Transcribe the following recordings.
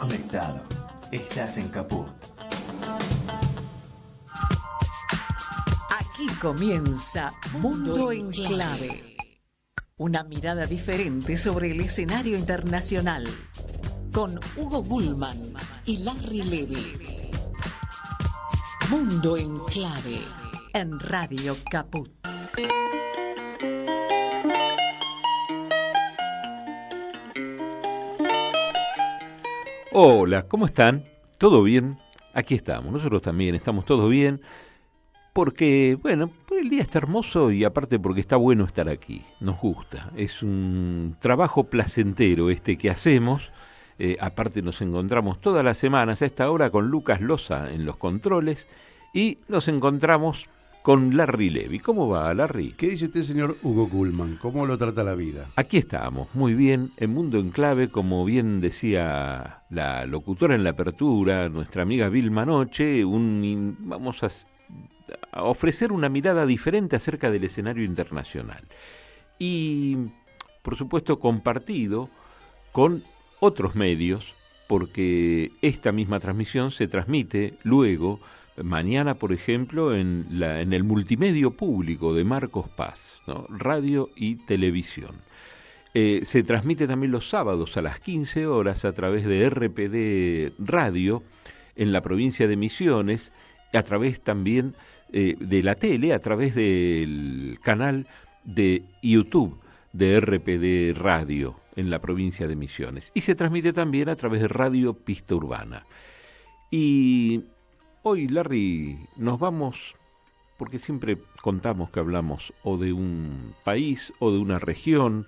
conectado. Estás en Caput. Aquí comienza Mundo en Clave. Una mirada diferente sobre el escenario internacional. Con Hugo Gulman y Larry Levy. Mundo en Clave. En Radio Caput. Hola, ¿cómo están? ¿Todo bien? Aquí estamos, nosotros también estamos todos bien, porque, bueno, el día está hermoso y aparte porque está bueno estar aquí, nos gusta, es un trabajo placentero este que hacemos, aparte nos encontramos todas las semanas a esta hora con Lucas Loza en los controles y nos encontramos con Larry Levy. ¿Cómo va, Larry? ¿Qué dice usted, señor Hugo Gulman? ¿Cómo lo trata la vida? Aquí estamos, muy bien, en Mundo en Clave, como bien decía la locutora en la apertura, nuestra amiga Vilma Noche, vamos a ofrecer una mirada diferente acerca del escenario internacional. Y, por supuesto, compartido con otros medios, porque esta misma transmisión se transmite luego, mañana, por ejemplo, en el multimedio público de Marcos Paz, ¿no? Radio y televisión. Se transmite también los sábados a las 15 horas a través de RPD Radio en la provincia de Misiones, a través también de la tele, a través del canal de YouTube de RPD Radio en la provincia de Misiones. Y se transmite también a través de Radio Pista Urbana. Y hoy, Larry, nos vamos, porque siempre contamos que hablamos o de un país, o de una región,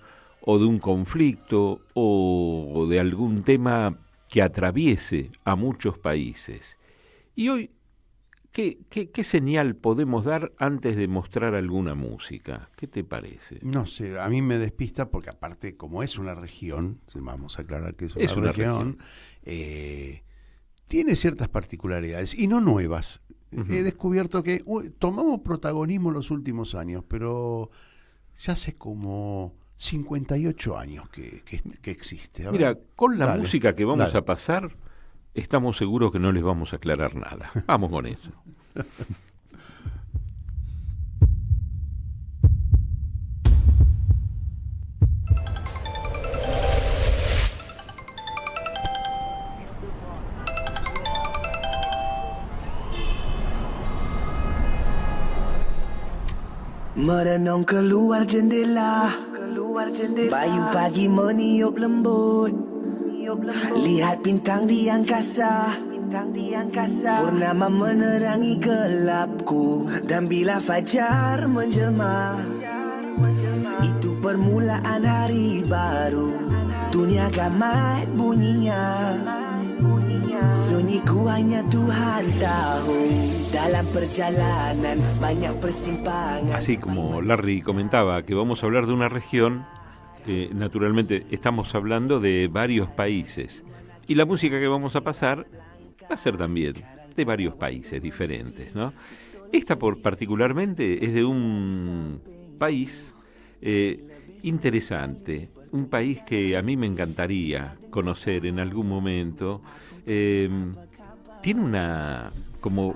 o de un conflicto, o de algún tema que atraviese a muchos países. Y hoy, ¿qué señal podemos dar antes de mostrar alguna música? ¿Qué te parece? No sé, a mí me despista porque aparte, como es una región, vamos a aclarar que es una región. Tiene ciertas particularidades, y no nuevas. Uh-huh. He descubierto que tomamos protagonismo en los últimos años, pero ya hace como 58 años que existe. Mira, con la música que vamos a pasar, estamos seguros que no les vamos a aclarar nada. Vamos con eso. Merenung keluar jendela, bayu pagi meniup lembut, lihat bintang di angkasa, purnama menerangi gelapku, dan bila fajar menjelma, itu permulaan hari baru, dunia gamat bunyinya, sunyiku hanya Tuhan tahu. Así como Larry comentaba que vamos a hablar de una región, naturalmente estamos hablando de varios países. Y la música que vamos a pasar va a ser también de varios países diferentes, ¿no? Esta particularmente es de un país interesante, un país que a mí me encantaría conocer en algún momento. Tiene una...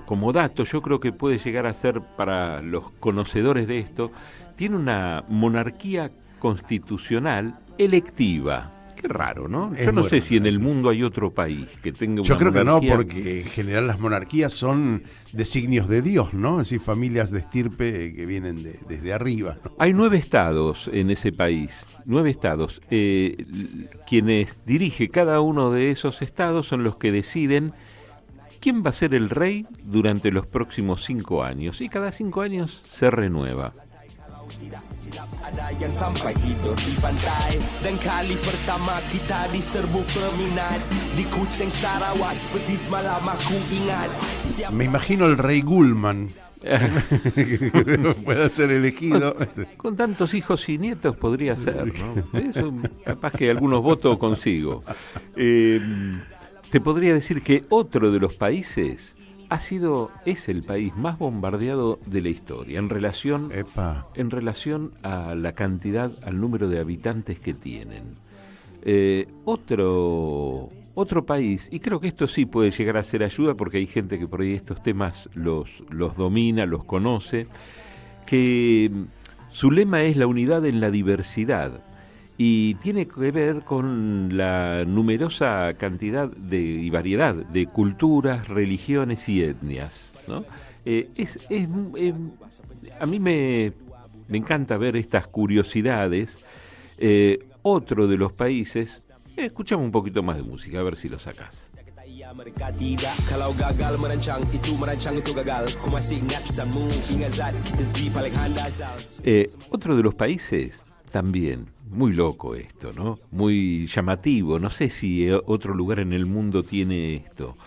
Como dato, yo creo que puede llegar a ser para los conocedores de esto, tiene una monarquía constitucional electiva. Qué raro, ¿no? Yo no sé si en el mundo hay otro país que tenga una monarquía. Yo creo que no, porque en general las monarquías son designios de Dios, ¿no? Así familias de estirpe que vienen desde arriba, ¿no? Hay 9 estados en ese país, 9 estados. Quienes dirige cada uno de esos estados son los que deciden quién va a ser el rey durante los próximos 5 años, y cada 5 años se renueva. Me imagino el rey Gulman. Pueda ser elegido. Con tantos hijos y nietos podría ser, ¿no? Eso, capaz que algunos votos consigo. Te podría decir que otro de los países es el país más bombardeado de la historia en relación a la cantidad, al número de habitantes que tienen. Otro otro país, y creo que esto sí puede llegar a ser ayuda porque hay gente que por ahí estos temas los domina, los conoce, que su lema es la unidad en la diversidad y tiene que ver con la numerosa cantidad y variedad de culturas, religiones y etnias, ¿no? A mí me encanta ver estas curiosidades. Otro de los países, escuchamos un poquito más de música, a ver si lo sacás. Mereka tidak, kalau gagal merancang itu gagal. Ku masih ingat pesanmu, ingat zat kita si paling handal. Otro de los países también, muy loco esto, ¿no? Muy llamativo, no sé si otro lugar en el mundo tiene esto.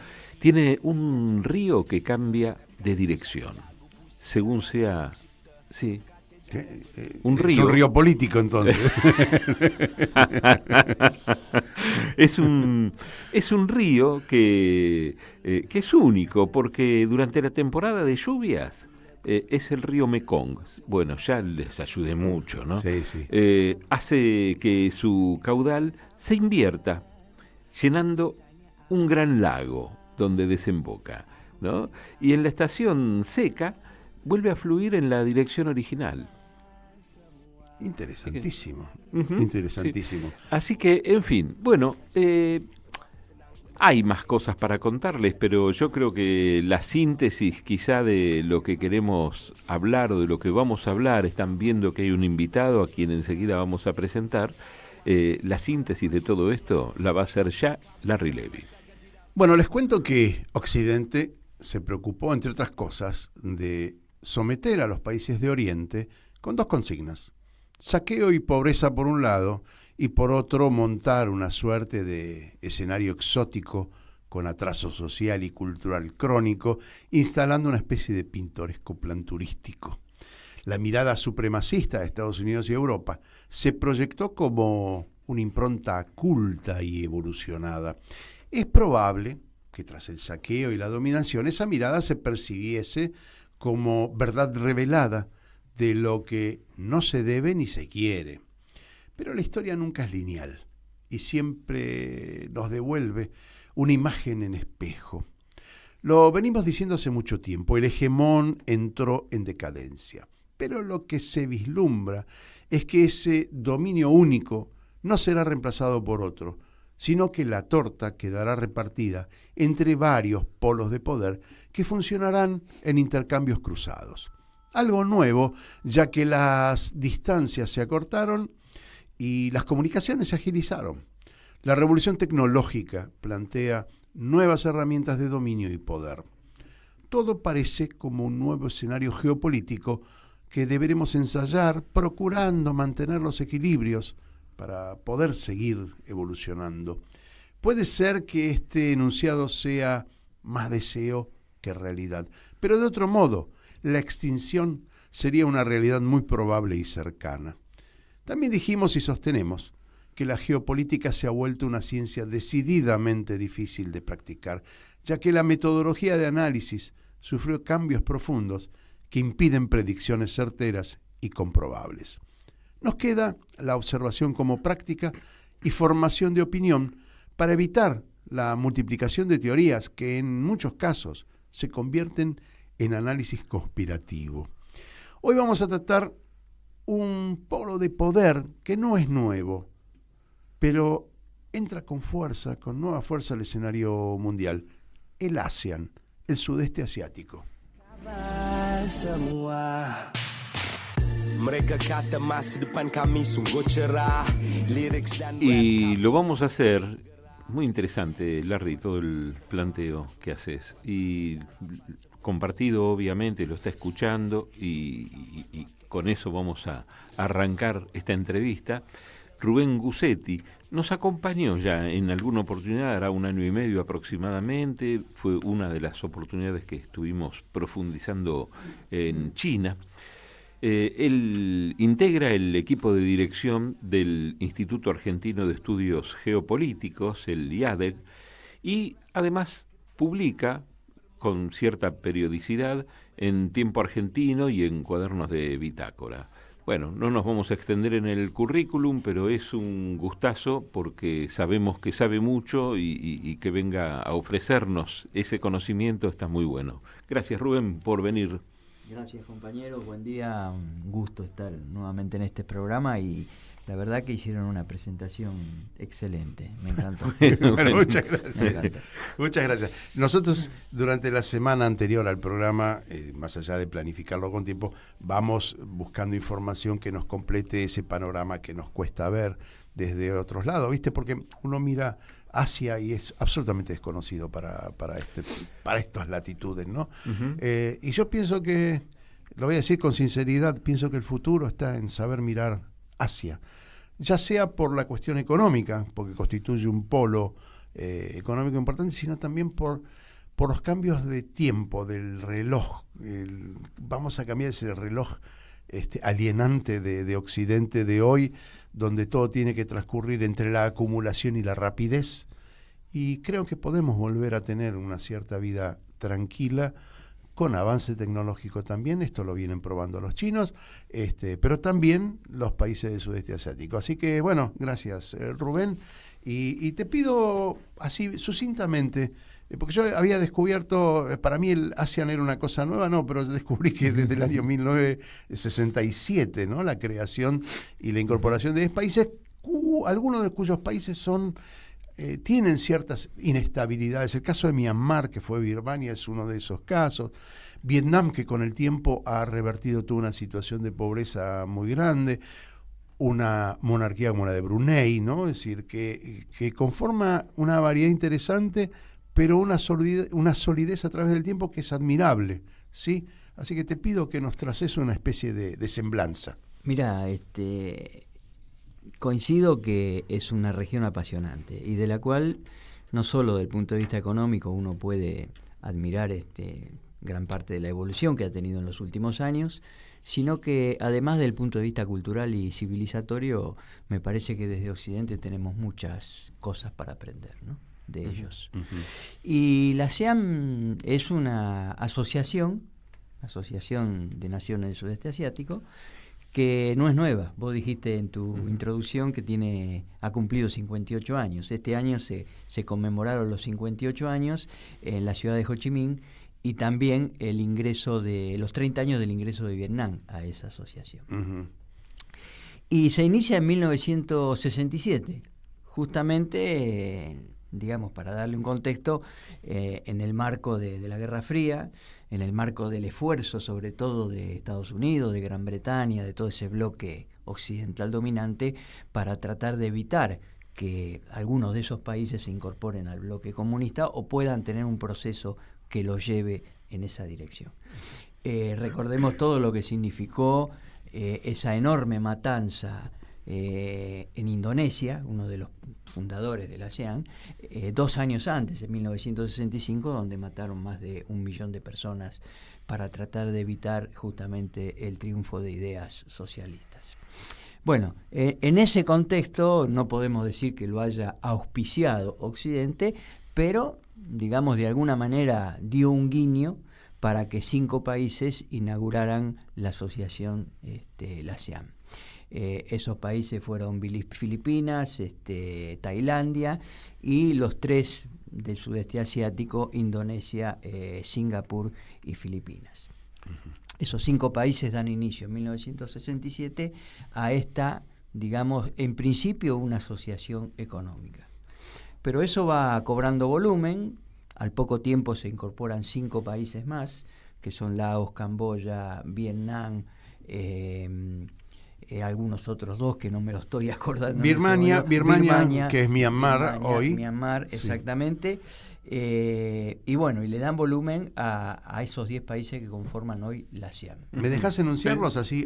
Tiene un río que cambia de dirección, según sea, sí. Un río. Es un río político, entonces. Es un río que es único, porque durante la temporada de lluvias es el río Mekong. Bueno, ya les ayude mucho, ¿no? Sí, sí. Hace que su caudal se invierta, llenando un gran lago donde desemboca, ¿no? Y en la estación seca vuelve a fluir en la dirección original. Interesantísimo, Uh-huh, interesantísimo. sí. Así que, en fin, bueno, hay más cosas para contarles, pero yo creo que la síntesis quizá de lo que queremos hablar o de lo que vamos a hablar, están viendo que hay un invitado a quien enseguida vamos a presentar, la síntesis de todo esto la va a hacer ya Larry Levy. Bueno, les cuento que Occidente se preocupó, entre otras cosas, de someter a los países de Oriente con dos consignas: saqueo y pobreza por un lado, y por otro montar una suerte de escenario exótico con atraso social y cultural crónico, instalando una especie de pintoresco plan turístico. La mirada supremacista de Estados Unidos y Europa se proyectó como una impronta culta y evolucionada. Es probable que tras el saqueo y la dominación esa mirada se percibiese como verdad revelada de lo que no se debe ni se quiere. Pero la historia nunca es lineal y siempre nos devuelve una imagen en espejo. Lo venimos diciendo hace mucho tiempo, el hegemón entró en decadencia, pero lo que se vislumbra es que ese dominio único no será reemplazado por otro, sino que la torta quedará repartida entre varios polos de poder que funcionarán en intercambios cruzados. Algo nuevo, ya que las distancias se acortaron y las comunicaciones se agilizaron. La revolución tecnológica plantea nuevas herramientas de dominio y poder. Todo parece como un nuevo escenario geopolítico que deberemos ensayar procurando mantener los equilibrios para poder seguir evolucionando. Puede ser que este enunciado sea más deseo que realidad, pero de otro modo, la extinción sería una realidad muy probable y cercana. También dijimos y sostenemos que la geopolítica se ha vuelto una ciencia decididamente difícil de practicar, ya que la metodología de análisis sufrió cambios profundos que impiden predicciones certeras y comprobables. Nos queda la observación como práctica y formación de opinión para evitar la multiplicación de teorías que en muchos casos se convierten en análisis conspirativo. Hoy vamos a tratar un polo de poder que no es nuevo, pero entra con nueva fuerza al escenario mundial: el ASEAN, el sudeste asiático. Y lo vamos a hacer, muy interesante, Larry, todo el planteo que haces. Y compartido, obviamente, lo está escuchando y con eso vamos a arrancar esta entrevista. Rubén Gussetti nos acompañó ya en alguna oportunidad, hará 1 año y medio aproximadamente, fue una de las oportunidades que estuvimos profundizando en China. Él integra el equipo de dirección del Instituto Argentino de Estudios Geopolíticos, el IADEG, y además publica con cierta periodicidad en Tiempo Argentino y en Cuadernos de Bitácora. Bueno, no nos vamos a extender en el currículum, pero es un gustazo porque sabemos que sabe mucho y que venga a ofrecernos ese conocimiento está muy bueno. Gracias, Rubén, por venir. Gracias, compañero. Buen día. Un gusto estar nuevamente en este programa y la verdad que hicieron una presentación excelente. Me encantó. Bueno, muchas gracias. Me encanta. Muchas gracias. Nosotros, durante la semana anterior al programa, más allá de planificarlo con tiempo, vamos buscando información que nos complete ese panorama que nos cuesta ver desde otros lados, ¿viste? Porque uno mira Asia y es absolutamente desconocido para estas latitudes, ¿no? Uh-huh. Y yo pienso que, lo voy a decir con sinceridad, pienso que el futuro está en saber mirar Asia, ya sea por la cuestión económica, porque constituye un polo económico importante, sino también por los cambios de tiempo del reloj. Vamos a cambiar ese reloj alienante de Occidente de hoy, donde todo tiene que transcurrir entre la acumulación y la rapidez, y creo que podemos volver a tener una cierta vida tranquila, con avance tecnológico también. Esto lo vienen probando los chinos, pero también los países del sudeste asiático. Así que, bueno, gracias, Rubén. Y te pido así sucintamente, porque yo había descubierto, para mí el ASEAN era una cosa nueva, no, pero descubrí que desde el año 1967, ¿no? La creación y la incorporación de 10 países, algunos de cuyos países tienen ciertas inestabilidades. El caso de Myanmar, que fue Birmania, es uno de esos casos. Vietnam, que con el tiempo ha revertido toda una situación de pobreza muy grande. Una monarquía como la de Brunei, ¿no? Es decir, que conforma una variedad interesante, pero una solidez a través del tiempo que es admirable, ¿sí? Así que te pido que nos traces una especie de semblanza. Mira, coincido que es una región apasionante y de la cual no solo desde el punto de vista económico uno puede admirar gran parte de la evolución que ha tenido en los últimos años, sino que además del punto de vista cultural y civilizatorio, me parece que desde Occidente tenemos muchas cosas para aprender, ¿no? De ellos. Uh-huh. Y la ASEAN es una asociación de naciones del sudeste asiático, que no es nueva. Vos dijiste en tu introducción que ha cumplido 58 años. Este año se conmemoraron los 58 años en la ciudad de Ho Chi Minh y también los 30 años del ingreso de Vietnam a esa asociación. Uh-huh. Y se inicia en 1967, justamente, digamos, para darle un contexto, en el marco de la Guerra Fría, en el marco del esfuerzo sobre todo de Estados Unidos, de Gran Bretaña, de todo ese bloque occidental dominante, para tratar de evitar que algunos de esos países se incorporen al bloque comunista o puedan tener un proceso que los lleve en esa dirección. Recordemos todo lo que significó esa enorme matanza en Indonesia, uno de los fundadores de la ASEAN, 2 años antes, en 1965, donde mataron más de 1 millón de personas para tratar de evitar justamente el triunfo de ideas socialistas. Bueno, en ese contexto no podemos decir que lo haya auspiciado Occidente, pero, digamos, de alguna manera dio un guiño para que 5 países inauguraran la asociación la ASEAN. Esos países fueron Filipinas, Tailandia y los 3 del sudeste asiático, Indonesia, Singapur y Filipinas. Uh-huh. Esos 5 países dan inicio en 1967 a esta, digamos, en principio una asociación económica. Pero eso va cobrando volumen. Al poco tiempo se incorporan 5 países más, que son Laos, Camboya, Vietnam, algunos otros 2 que no me los estoy acordando. Birmania, que es Myanmar hoy. Myanmar, sí. Exactamente. Y bueno, y le dan volumen a esos 10 países que conforman hoy la ASEAN. ¿Me dejás enunciarlos? Así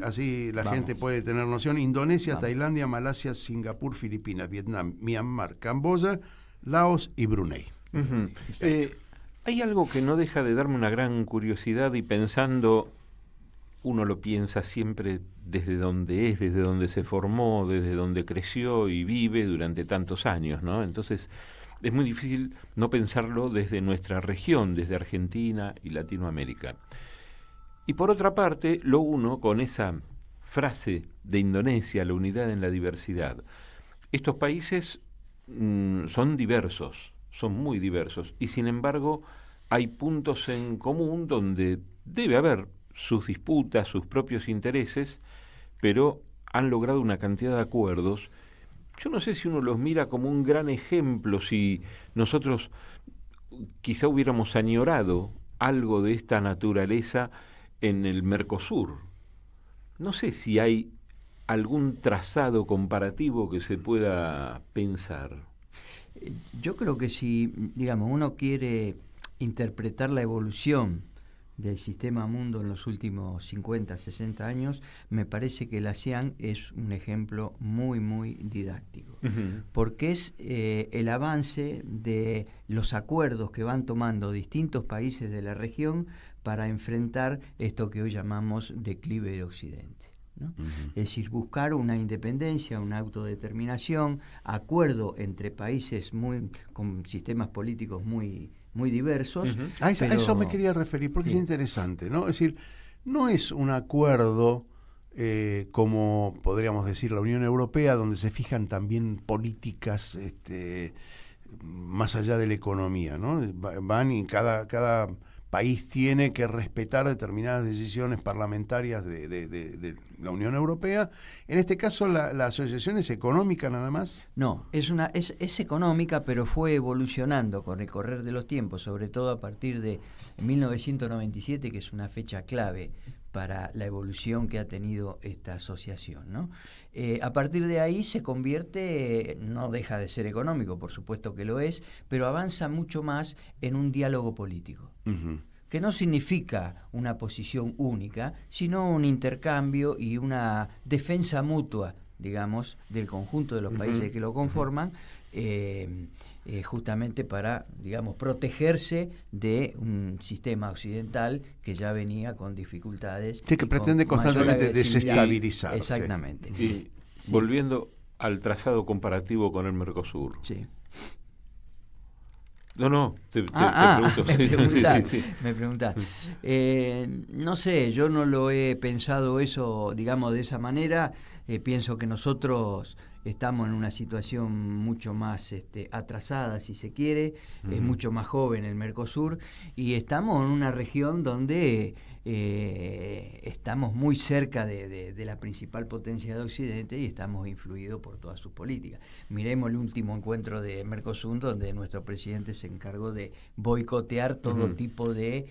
la Vamos. gente puede tener noción. Indonesia, Vamos. Tailandia, Malasia, Singapur, Filipinas, Vietnam, Myanmar, Camboya, Laos y Brunei. Uh-huh. Hay algo que no deja de darme una gran curiosidad y pensando, uno lo piensa siempre desde donde es, desde donde se formó, desde donde creció y vive durante tantos años, ¿no? Entonces es muy difícil no pensarlo desde nuestra región, desde Argentina y Latinoamérica. Y por otra parte, lo uno con esa frase de Indonesia, la unidad en la diversidad. Estos países son diversos, son muy diversos, y sin embargo hay puntos en común donde debe haber sus disputas, sus propios intereses, pero han logrado una cantidad de acuerdos. Yo no sé si uno los mira como un gran ejemplo, si nosotros quizá hubiéramos añorado algo de esta naturaleza en el Mercosur. No sé si hay algún trazado comparativo que se pueda pensar. Yo creo que si, digamos, uno quiere interpretar la evolución del sistema mundo en los últimos 50, 60 años, me parece que la ASEAN es un ejemplo muy, muy didáctico, porque es el avance de los acuerdos que van tomando distintos países de la región para enfrentar esto que hoy llamamos declive de Occidente, ¿no? Es decir, buscar una independencia, una autodeterminación, acuerdo entre países con sistemas políticos muy diversos. A eso me quería referir, porque es interesante, ¿no? Es decir, no es un acuerdo como podríamos decir la Unión Europea, donde se fijan también políticas más allá de la economía, ¿no? Van y cada país tiene que respetar determinadas decisiones parlamentarias de la Unión Europea. En este caso, la asociación es económica nada más. No, es económica, pero fue evolucionando con el correr de los tiempos, sobre todo a partir de 1997, que es una fecha clave para la evolución que ha tenido esta asociación, ¿no? A partir de ahí se convierte, no deja de ser económico, por supuesto que lo es, pero avanza mucho más en un diálogo político, que no significa una posición única, sino un intercambio y una defensa mutua, digamos, del conjunto de los países que lo conforman, justamente para, digamos, protegerse de un sistema occidental que ya venía con dificultades. Sí, que pretende constantemente desestabilizar. Exactamente. Y volviendo al trazado comparativo con el Mercosur. Sí. No, te pregunto. Me preguntás. No sé, yo no lo he pensado eso, digamos, de esa manera. Pienso que nosotros estamos en una situación mucho más atrasada, si se quiere, es mucho más joven el Mercosur, y estamos en una región donde estamos muy cerca de la principal potencia de Occidente y estamos influidos por todas sus políticas. Miremos el último encuentro de Mercosur, donde nuestro presidente se encargó de boicotear todo tipo de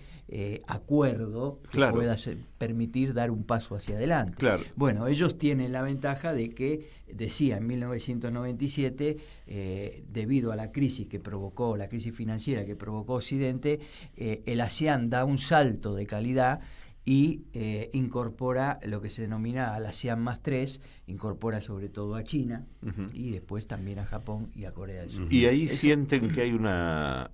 acuerdo que pueda permitir dar un paso hacia adelante. Claro. Bueno, ellos tienen la ventaja de que, decía en 1997, debido a la crisis financiera que provocó Occidente, el ASEAN da un salto de calidad y incorpora lo que se denomina al ASEAN más 3, incorpora sobre todo a China y después también a Japón y a Corea del Sur. ¿Y ahí sienten que hay una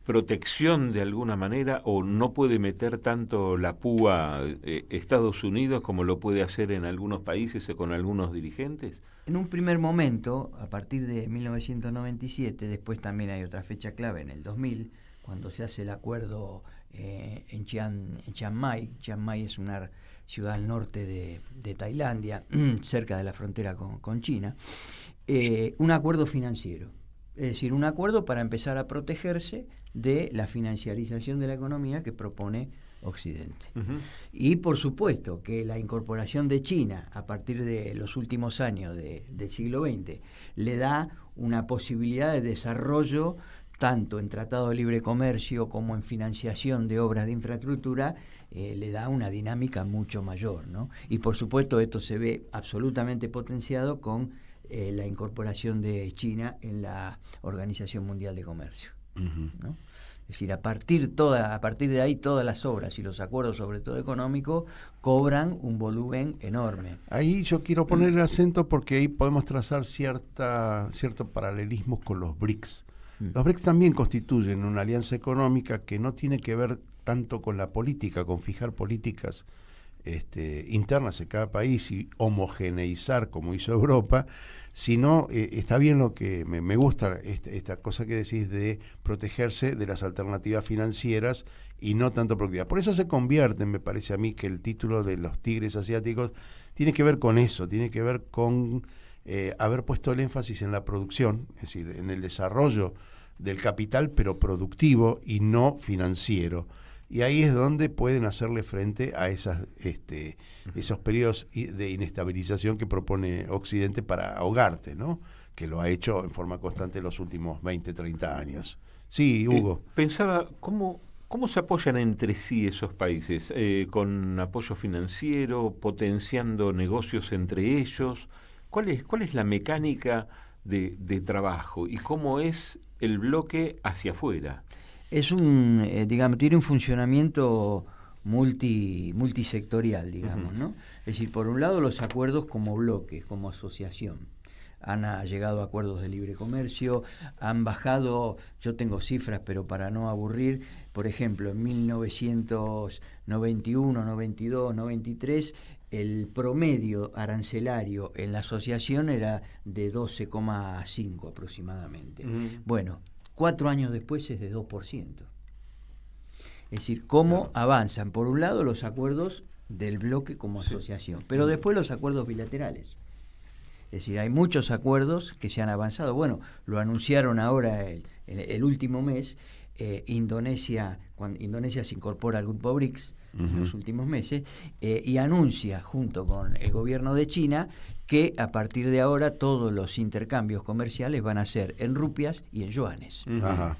protección de alguna manera, o no puede meter tanto la púa Estados Unidos como lo puede hacer en algunos países o con algunos dirigentes? En un primer momento, a partir de 1997, después también hay otra fecha clave, en el 2000, cuando se hace el acuerdo en Chiang Mai. Chiang Mai es una ciudad al norte de Tailandia, cerca de la frontera con China, un acuerdo financiero. Es decir, un acuerdo para empezar a protegerse de la financiarización de la economía que propone Occidente. Y por supuesto que la incorporación de China a partir de los últimos años del siglo XX le da una posibilidad de desarrollo tanto en tratado de libre comercio como en financiación de obras de infraestructura, le da una dinámica mucho mayor, ¿no? Y por supuesto esto se ve absolutamente potenciado con la incorporación de China en la Organización Mundial de Comercio, ¿no? Es decir, a partir de ahí todas las obras y los acuerdos, sobre todo económicos, cobran un volumen enorme. Ahí yo quiero poner el acento porque ahí podemos trazar cierto paralelismo con los BRICS. Los BRICS también constituyen una alianza económica que no tiene que ver tanto con la política, con fijar políticas internas en cada país y homogeneizar como hizo Europa, sino está bien lo que me gusta esta cosa que decís de protegerse de las alternativas financieras y no tanto productivas. Por eso se convierte, me parece a mí, que el título de los tigres asiáticos tiene que ver con eso, tiene que ver con haber puesto el énfasis en la producción, es decir, en el desarrollo del capital, pero productivo y no financiero. Y ahí es donde pueden hacerle frente a esos periodos de inestabilización que propone Occidente para ahogarte, ¿no? Que lo ha hecho en forma constante los últimos 20, 30 años. Sí, Hugo. Pensaba, ¿cómo se apoyan entre sí esos países? ¿Con apoyo financiero, potenciando negocios entre ellos? ¿Cuál es la mecánica de trabajo y cómo es el bloque hacia afuera? Es tiene un funcionamiento multisectorial, digamos, ¿no? Es decir, por un lado los acuerdos como bloques, como asociación. Han llegado a acuerdos de libre comercio, han bajado, yo tengo cifras, pero para no aburrir, por ejemplo, en 1991, 92, 93, el promedio arancelario en la asociación era de 12,5 aproximadamente. Bueno, 4 años después es de 2%. Es decir, cómo avanzan, por un lado, los acuerdos del bloque como asociación, pero después los acuerdos bilaterales. Es decir, hay muchos acuerdos que se han avanzado. Bueno, lo anunciaron ahora el último mes. Indonesia, cuando Indonesia se incorpora al grupo BRICS en los últimos meses, y anuncia junto con el gobierno de China que a partir de ahora todos los intercambios comerciales van a ser en rupias y en yuanes. Ajá.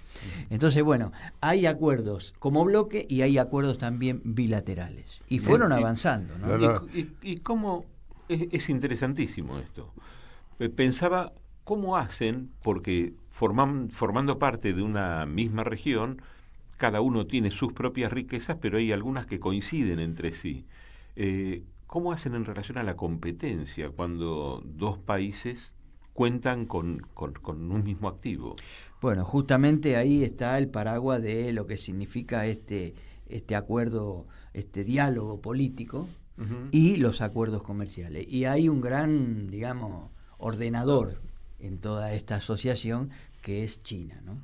Entonces, bueno, hay acuerdos como bloque y hay acuerdos también bilaterales. Y fueron avanzando, ¿no? ¿Y cómo? Es interesantísimo esto. Pensaba cómo hacen, porque formando parte de una misma región, cada uno tiene sus propias riquezas, pero hay algunas que coinciden entre sí. ¿Cómo hacen en relación a la competencia cuando dos países cuentan con un mismo activo? Bueno, justamente ahí está el paraguas de lo que significa este acuerdo, este diálogo político y los acuerdos comerciales. Y hay un gran, digamos, ordenador en toda esta asociación que es China, ¿no?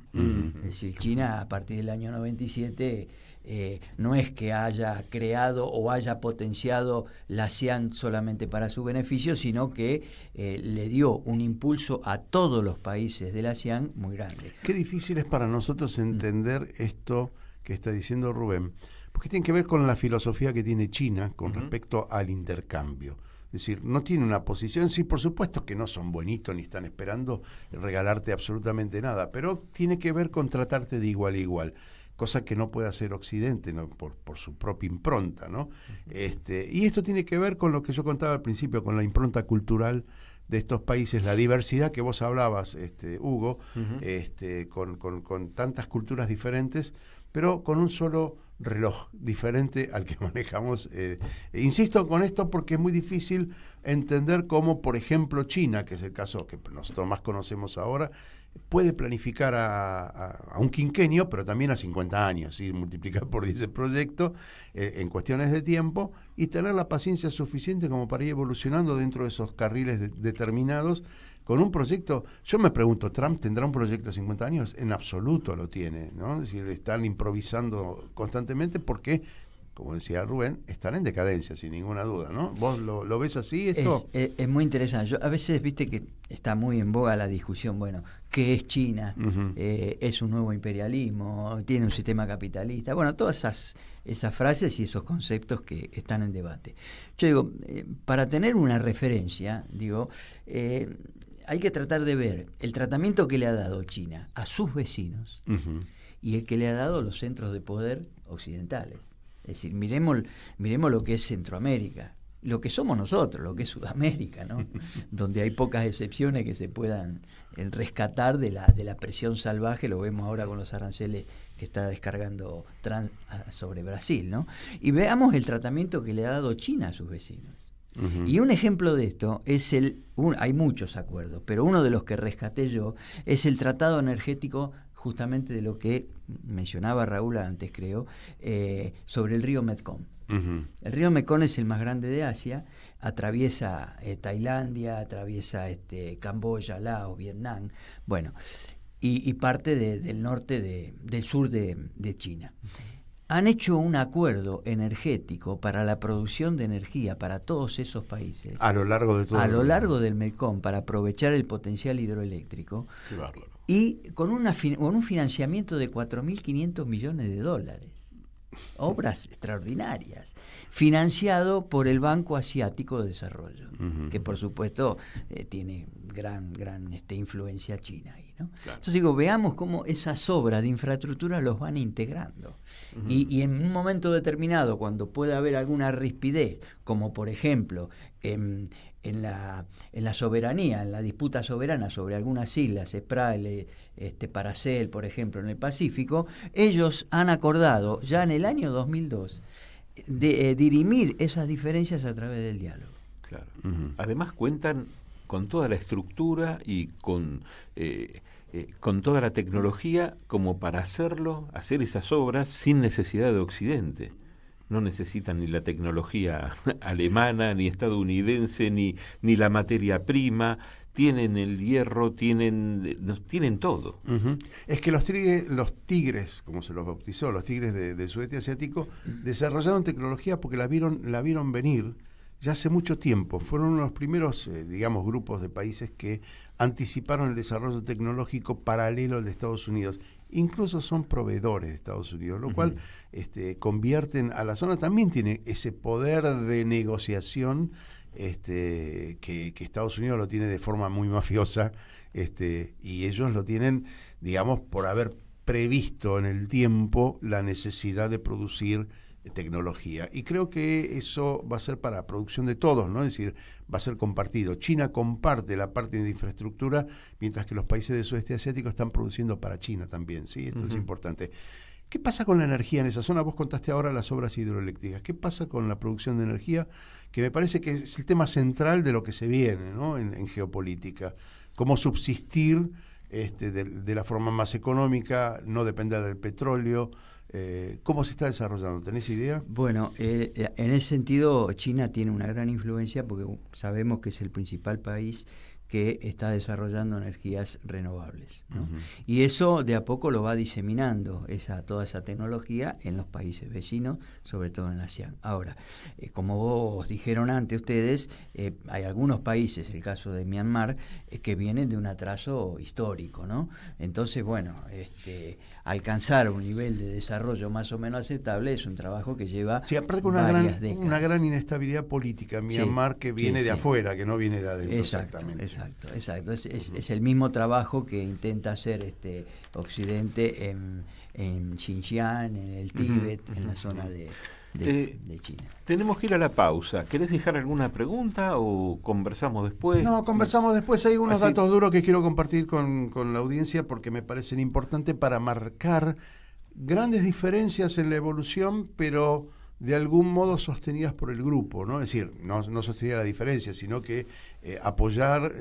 Es decir, China a partir del año 97 no es que haya creado o haya potenciado la ASEAN solamente para su beneficio, sino que le dio un impulso a todos los países de la ASEAN muy grande. Qué difícil es para nosotros entender esto que está diciendo Rubén, porque tiene que ver con la filosofía que tiene China con respecto al intercambio. Es decir, no tiene una posición, sí, por supuesto que no son bonitos ni están esperando regalarte absolutamente nada, pero tiene que ver con tratarte de igual a igual, cosa que no puede hacer Occidente, ¿no? por su propia impronta, ¿no? Y esto tiene que ver con lo que yo contaba al principio, con la impronta cultural de estos países, la diversidad que vos hablabas, Hugo, con tantas culturas diferentes, pero con un solo reloj diferente al que manejamos. Insisto con esto porque es muy difícil entender cómo, por ejemplo, China, que es el caso que nosotros más conocemos ahora, puede planificar a un quinquenio, pero también a 50 años, ¿sí? Multiplicar por 10 el proyecto en cuestiones de tiempo y tener la paciencia suficiente como para ir evolucionando dentro de esos carriles determinados con un proyecto. Yo me pregunto, ¿Trump tendrá un proyecto de 50 años? En absoluto lo tiene, ¿no? Es decir, están improvisando constantemente porque, como decía Rubén, están en decadencia, sin ninguna duda, ¿no? ¿Vos lo ves así esto? Es muy interesante. Yo, a veces, viste que está muy en boga la discusión, bueno, ¿qué es China? ¿Es un nuevo imperialismo? ¿Tiene un sistema capitalista? Bueno, todas esas frases y esos conceptos que están en debate. Yo digo, para tener una referencia, hay que tratar de ver el tratamiento que le ha dado China a sus vecinos y el que le ha dado a los centros de poder occidentales. Es decir, miremos lo que es Centroamérica, lo que somos nosotros, lo que es Sudamérica, ¿no? Donde hay pocas excepciones que se puedan rescatar de la presión salvaje, lo vemos ahora con los aranceles que está descargando sobre Brasil, ¿no? Y veamos el tratamiento que le ha dado China a sus vecinos. Y un ejemplo de esto es hay muchos acuerdos, pero uno de los que rescaté yo es el Tratado Energético justamente de lo que mencionaba Raúl antes, creo, sobre el río Mekong. El río Mekong es el más grande de Asia, atraviesa Tailandia, atraviesa Camboya, Laos, Vietnam, bueno, y parte del norte, del sur de China. Han hecho un acuerdo energético para la producción de energía para todos esos países. A lo largo de todo. A lo largo del Mekong, para aprovechar el potencial hidroeléctrico. Qué bárbaro. Y con un financiamiento de 4.500 millones de dólares. Obras extraordinarias, financiado por el Banco Asiático de Desarrollo, que por supuesto tiene gran influencia china ahí, ¿no? Claro. Entonces digo, veamos cómo esas obras de infraestructura los van integrando. Y en un momento determinado, cuando pueda haber alguna rispidez, como por ejemplo en la soberanía, en la disputa soberana sobre algunas islas, Spratley, Paracel, por ejemplo, en el Pacífico, ellos han acordado ya en el año 2002 de dirimir esas diferencias a través del diálogo. Claro. Además cuentan con toda la estructura y con toda la tecnología como para hacer esas obras sin necesidad de Occidente. No necesitan ni la tecnología alemana, ni estadounidense, ni la materia prima. Tienen el hierro, tienen todo. Es que los tigres, como se los bautizó, los tigres del sudeste asiático, desarrollaron tecnología porque la vieron venir ya hace mucho tiempo. Fueron uno de los primeros, grupos de países que anticiparon el desarrollo tecnológico paralelo al de Estados Unidos. Incluso son proveedores de Estados Unidos, lo cual convierten a la zona, también tiene ese poder de negociación que Estados Unidos lo tiene de forma muy mafiosa, y ellos lo tienen, digamos, por haber previsto en el tiempo la necesidad de producir tecnología. Y creo que eso va a ser para producción de todos, ¿no? Es decir, va a ser compartido. China comparte la parte de infraestructura, mientras que los países del sudeste asiático están produciendo para China también, ¿sí? Esto es importante. ¿Qué pasa con la energía en esa zona? Vos contaste ahora las obras hidroeléctricas. ¿Qué pasa con la producción de energía? Que me parece que es el tema central de lo que se viene, ¿no? en geopolítica. Cómo subsistir de la forma más económica, no depender del petróleo. ¿Cómo se está desarrollando? ¿Tenés idea? Bueno, en ese sentido China tiene una gran influencia porque sabemos que es el principal país que está desarrollando energías renovables, ¿no? Y eso de a poco lo va diseminando toda esa tecnología en los países vecinos, sobre todo en la ASEAN. Ahora, como vos dijeron antes ustedes, hay algunos países, el caso de Myanmar, que vienen de un atraso histórico, ¿no? Entonces, bueno, alcanzar un nivel de desarrollo más o menos aceptable es un trabajo que lleva aparte con varias décadas. Una gran inestabilidad política en Myanmar que viene de afuera, que no viene de adentro. Exactamente. Exacto. Es el mismo trabajo que intenta hacer Occidente en Xinjiang, en el Tíbet, en la zona de China. Tenemos que ir a la pausa. ¿Querés dejar alguna pregunta o conversamos después? No, conversamos después. Hay unos datos duros que quiero compartir con la audiencia porque me parecen importantes para marcar grandes diferencias en la evolución, pero de algún modo sostenidas por el grupo, ¿no? Es decir, no sostenía la diferencia, sino que apoyar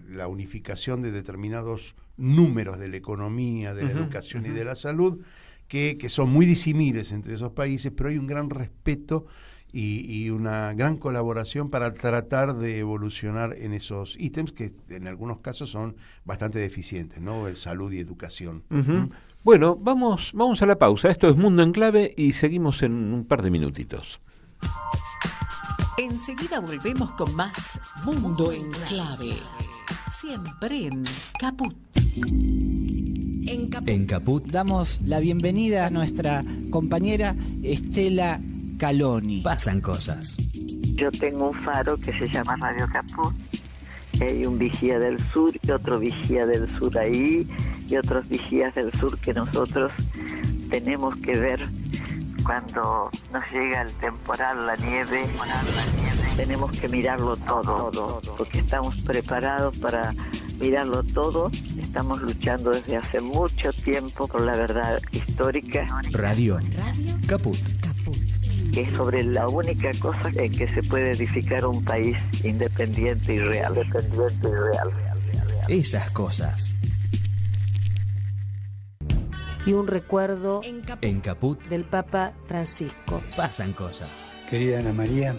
la unificación de determinados números de la economía, de la educación y de la salud, que son muy disímiles entre esos países, pero hay un gran respeto y una gran colaboración para tratar de evolucionar en esos ítems que en algunos casos son bastante deficientes, ¿no? Salud y educación. Bueno, vamos a la pausa. Esto es Mundo en Clave y seguimos en un par de minutitos. Enseguida volvemos con más Mundo en Clave. Siempre en Caput. En Caput damos la bienvenida a nuestra compañera Estela Caloni. Pasan cosas. Yo tengo un faro que se llama Radio Caput. Hay un vigía del sur y otro vigía del sur ahí y otros vigías del sur que nosotros tenemos que ver cuando nos llega el temporal, la nieve. Tenemos que mirarlo todo, porque estamos preparados para mirarlo todo. Estamos luchando desde hace mucho tiempo por la verdad histórica. Radio Caput. Que es sobre la única cosa en que se puede edificar un país independiente y real. Esas cosas. y un recuerdo En Caput del Papa Francisco. pasan cosas. Querida Ana María,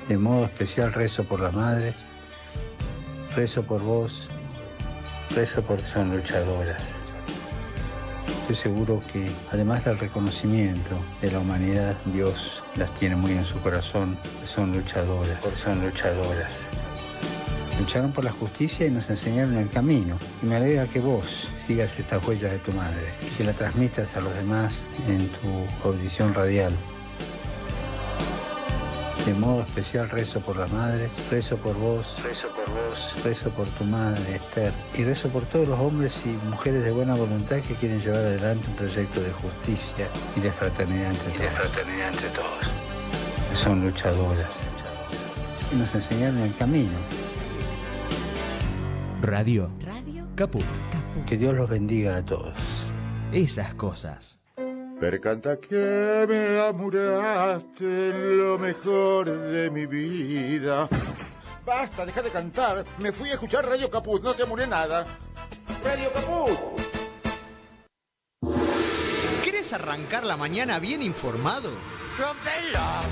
de modo especial rezo por las madres, rezo por vos, rezo porque son luchadoras. Estoy seguro que además del reconocimiento de la humanidad, Dios las tiene muy en su corazón, son luchadoras, Lucharon por la justicia y nos enseñaron el camino. Y me alegra que vos sigas estas huellas de tu madre y que la transmitas a los demás en tu audición radial. De modo especial rezo por las madres, rezo por vos, rezo por tu madre, Esther, y rezo por todos los hombres y mujeres de buena voluntad que quieren llevar adelante un proyecto de justicia y de fraternidad entre todos. Son luchadoras y nos enseñaron el camino. Radio Caput. Que Dios los bendiga a todos. Esas cosas. Per canta que me amuraste lo mejor de mi vida. Basta, deja de cantar. Me fui a escuchar Radio Caput, no te amuré nada. Radio Caput. ¿Querés arrancar la mañana bien informado? ¡Rompela!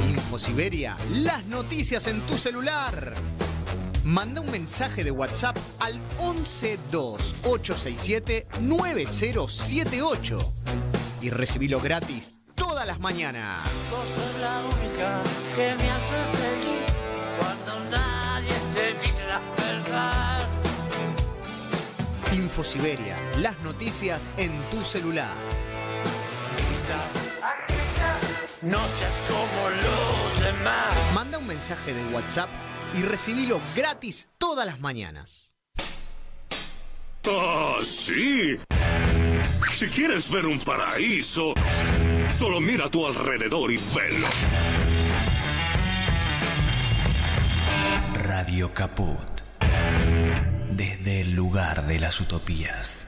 InfoSiberia, las noticias en tu celular. Manda un mensaje de WhatsApp al 1128679078 y recibilo gratis todas las mañanas. Vos sos la única que me hace feliz cuando nadie te dice la verdad. InfoSiberia, las noticias en tu celular. No seas como los demás. Manda un mensaje de WhatsApp y recibilo gratis todas las mañanas. ¡Ah, sí! Si quieres ver un paraíso, solo mira a tu alrededor y velo. Radio Caput. Desde el lugar de las utopías.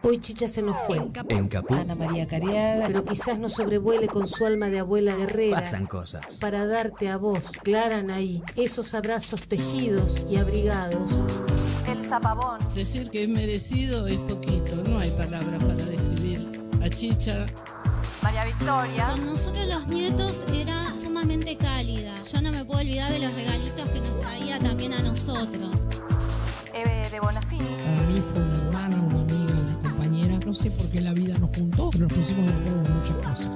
Hoy Chicha se nos fue. En Caput Ana María Cariaga, pero quizás nos sobrevuele con su alma de abuela guerrera. pasan cosas. Para darte a vos, Clara Anaí, esos abrazos tejidos y abrigados. El zapabón. Decir que es merecido es poquito, no hay palabras para describir a Chicha. María Victoria. Con nosotros los nietos era sumamente cálida. Yo no me puedo olvidar de los regalitos que nos traía también a nosotros. Eve de Bonafini. Para mí fue una hermana, una amiga, una compañera. No sé por qué la vida nos juntó, pero nos pusimos de acuerdo en muchas cosas.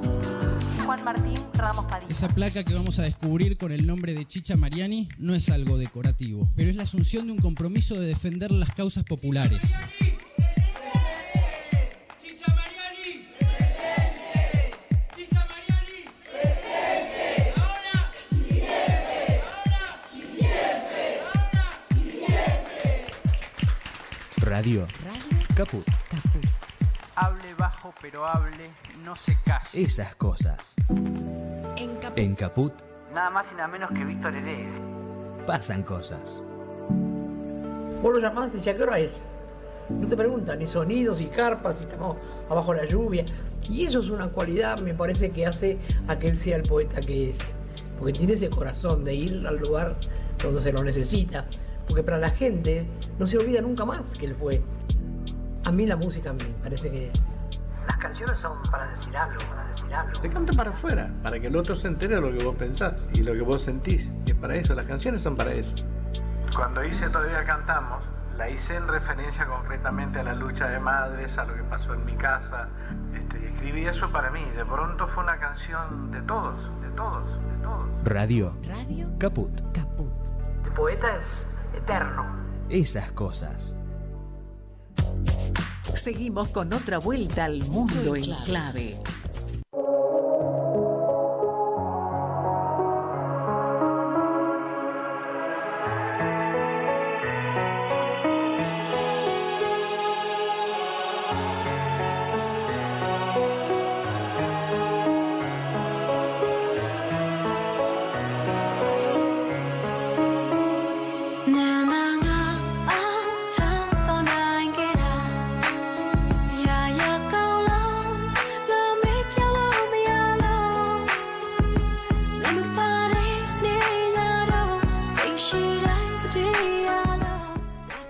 Juan Martín Ramos Padilla. Esa placa que vamos a descubrir con el nombre de Chicha Mariani no es algo decorativo, pero es la asunción de un compromiso de defender las causas populares. Radio Caput. Hable bajo pero hable, no se case. Esas cosas. En Caput Nada más y nada menos que Víctor Heredia. pasan cosas. Vos lo llamás y decís, ¿a qué hora es? No te preguntan ni sonidos, ni carpas, si estamos abajo de la lluvia. Y eso es una cualidad, me parece, que hace a que él sea el poeta que es. Porque tiene ese corazón de ir al lugar donde se lo necesita. Porque para la gente no se olvida nunca más que él fue. A mí la música me parece que las canciones son para decir algo, Te canta para afuera, para que el otro se entere de lo que vos pensás y lo que vos sentís. Y es para eso, las canciones son para eso. Cuando hice Todavía Cantamos, la hice en referencia concretamente a la lucha de madres, a lo que pasó en mi casa. Escribí eso para mí. De pronto fue una canción de todos. Radio Caput. El poeta es eterno. Esas cosas. Seguimos con otra vuelta al mundo en clave.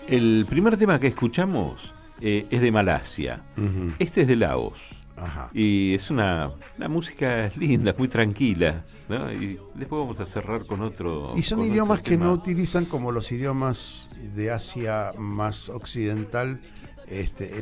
El primer tema que escuchamos es de Malasia. Este es de Laos. Ajá. Y es una música linda, muy tranquila, ¿no? Y después vamos a cerrar con otro. Y son con idiomas otro que tema. no utilizan como los idiomas de Asia más occidental,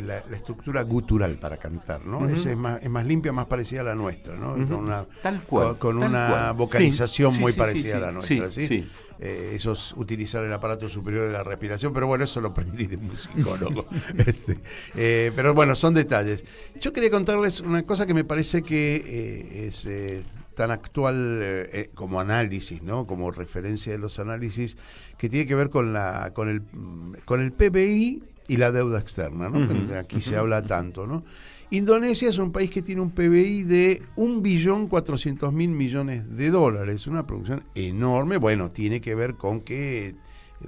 la estructura gutural para cantar, ¿no? Ujú. Es más limpia, más parecida a la nuestra, ¿no? Ujú. Con una, Tal cual, con tal una cual. vocalización Sí, muy sí, parecida sí, a la sí, nuestra, sí, ¿sí? sí. Eso es utilizar el aparato superior de la respiración, pero bueno, eso lo aprendí de un musicólogo. Pero bueno, son detalles. Yo quería contarles una cosa que me parece que es tan actual como análisis, ¿no? Como referencia de los análisis, que tiene que ver con el PBI y la deuda externa, ¿no? Ujú, Aquí se habla tanto, ¿no? Indonesia es un país que tiene un PBI de 1.400.000 millones de dólares, una producción enorme. Bueno, tiene que ver con que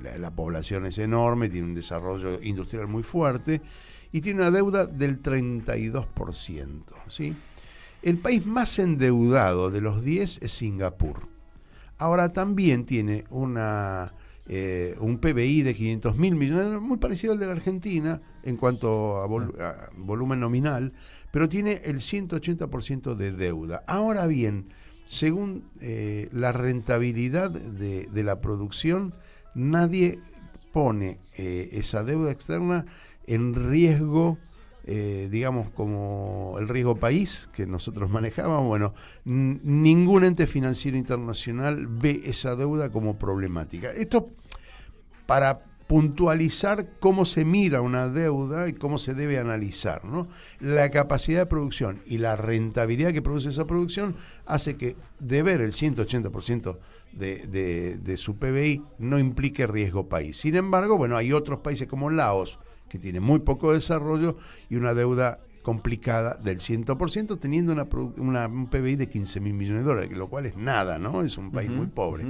la población es enorme, tiene un desarrollo industrial muy fuerte y tiene una deuda del 32%, ¿sí? El país más endeudado de los 10 es Singapur. Ahora también tiene un PBI de 500.000 millones, muy parecido al de la Argentina en cuanto a volumen nominal, pero tiene el 180% de deuda. Ahora bien, según la rentabilidad de la producción, nadie pone esa deuda externa en riesgo, digamos, como el riesgo país que nosotros manejábamos. Bueno, ningún ente financiero internacional ve esa deuda como problemática. Esto para puntualizar cómo se mira una deuda y cómo se debe analizar, ¿no? La capacidad de producción y la rentabilidad que produce esa producción hace que deber el 180% de su PBI no implique riesgo país. Sin embargo, bueno, hay otros países como Laos, que tiene muy poco desarrollo y una deuda complicada del 100%, teniendo un PBI de 15.000 millones de dólares, lo cual es nada, ¿no? Es un país muy pobre.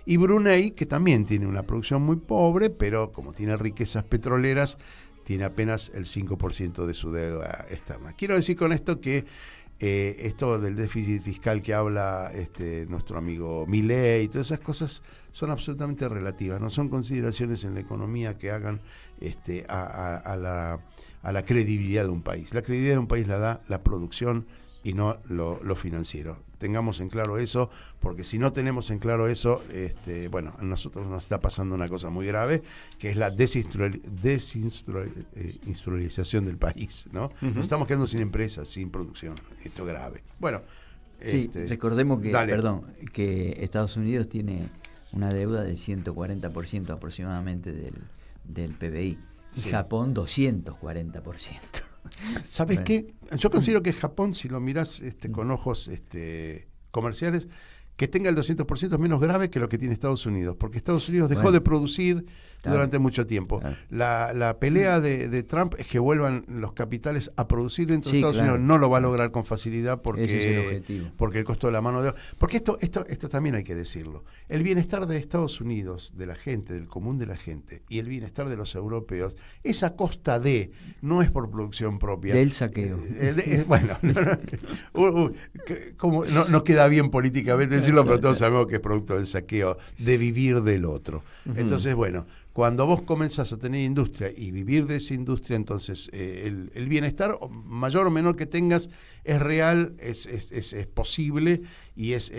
Y Brunei, que también tiene una producción muy pobre, pero como tiene riquezas petroleras, tiene apenas el 5% de su deuda externa. Quiero decir con esto que esto del déficit fiscal que habla nuestro amigo Milei y todas esas cosas son absolutamente relativas, no son consideraciones en la economía que hagan a la credibilidad de un país. La credibilidad de un país la da la producción y no lo financiero. Tengamos en claro eso, porque si no tenemos en claro eso, bueno, a nosotros nos está pasando una cosa muy grave, que es la desindustrialización del país, ¿no? Nos estamos quedando sin empresas, sin producción. Esto es grave. Bueno, sí, recordemos que, dale. que Estados Unidos tiene una deuda del 140% aproximadamente del PBI. Sí. Y Japón 240%. ¿Sabes qué? Yo considero que Japón, si lo miras con ojos comerciales, que tenga el 200% es menos grave que lo que tiene Estados Unidos, porque Estados Unidos dejó de producir durante mucho tiempo. La pelea de Trump es que vuelvan los capitales a producir dentro de Estados Unidos. No lo va a lograr con facilidad porque el costo de la mano de obra. Porque esto también hay que decirlo. El bienestar de Estados Unidos, de la gente, del común de la gente, y el bienestar de los europeos es a costa de, no es por producción propia. Del saqueo. Bueno, no queda bien políticamente decirlo, pero todos sabemos que es producto del saqueo, de vivir del otro. Entonces, bueno, cuando vos comenzás a tener industria y vivir de esa industria, entonces el bienestar, mayor o menor que tengas, es real, es posible y es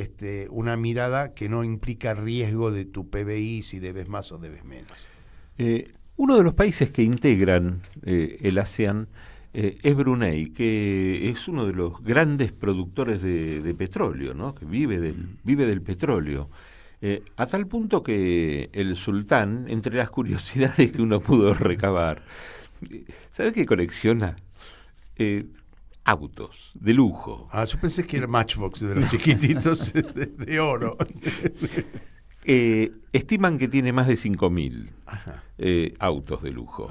una mirada que no implica riesgo de tu PBI si debes más o debes menos. Uno de los países que integran el ASEAN es Brunei, que es uno de los grandes productores de petróleo, ¿no? Que vive del petróleo. A tal punto que el sultán, entre las curiosidades que uno pudo recabar, ¿sabe qué colecciona? Autos de lujo. Yo pensé que era Matchbox de los chiquititos de oro. Estiman que tiene más de 5.000 autos de lujo,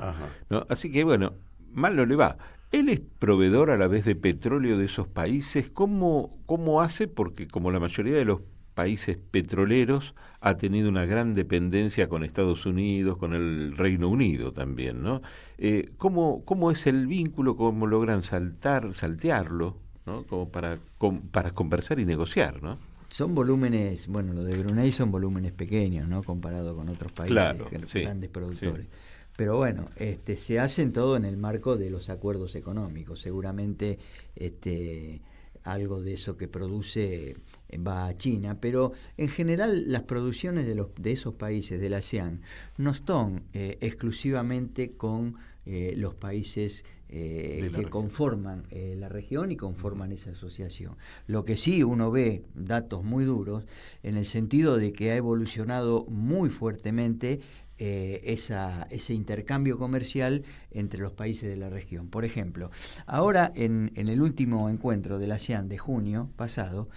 ¿no? Así que bueno, mal no le va. Él es proveedor a la vez de petróleo de esos países. ¿Cómo hace? Porque como la mayoría de los países petroleros ha tenido una gran dependencia con Estados Unidos, con el Reino Unido también, ¿no? ¿Cómo es el vínculo? ¿Cómo logran saltearlo, ¿no? Como para conversar y negociar, ¿no? Son volúmenes, bueno, lo de Brunei son volúmenes pequeños, ¿no? Comparado con otros países, grandes productores. Sí. Pero bueno, se hacen todo en el marco de los acuerdos económicos. Seguramente algo de eso que produce va a China, pero en general las producciones de esos países del ASEAN no están exclusivamente con los países que conforman la región y conforman esa asociación. Lo que sí uno ve datos muy duros en el sentido de que ha evolucionado muy fuertemente ese intercambio comercial entre los países de la región. Por ejemplo, ahora en el último encuentro del ASEAN de junio pasado,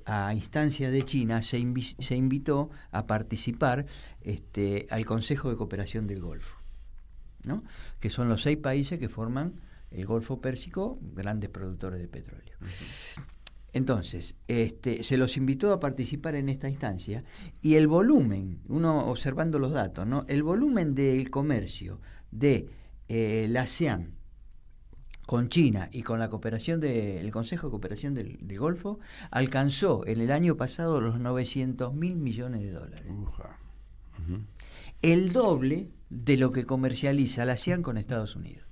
a instancia de China se invitó a participar al Consejo de Cooperación del Golfo, ¿no? Que son los 6 países que forman el Golfo Pérsico, grandes productores de petróleo. Entonces, se los invitó a participar en esta instancia y el volumen, uno observando los datos, ¿no? El volumen del comercio de la ASEAN con China y con la cooperación del Consejo de Cooperación del Golfo alcanzó en el año pasado los $900.000 millones. El doble de lo que comercializa la ASEAN con Estados Unidos.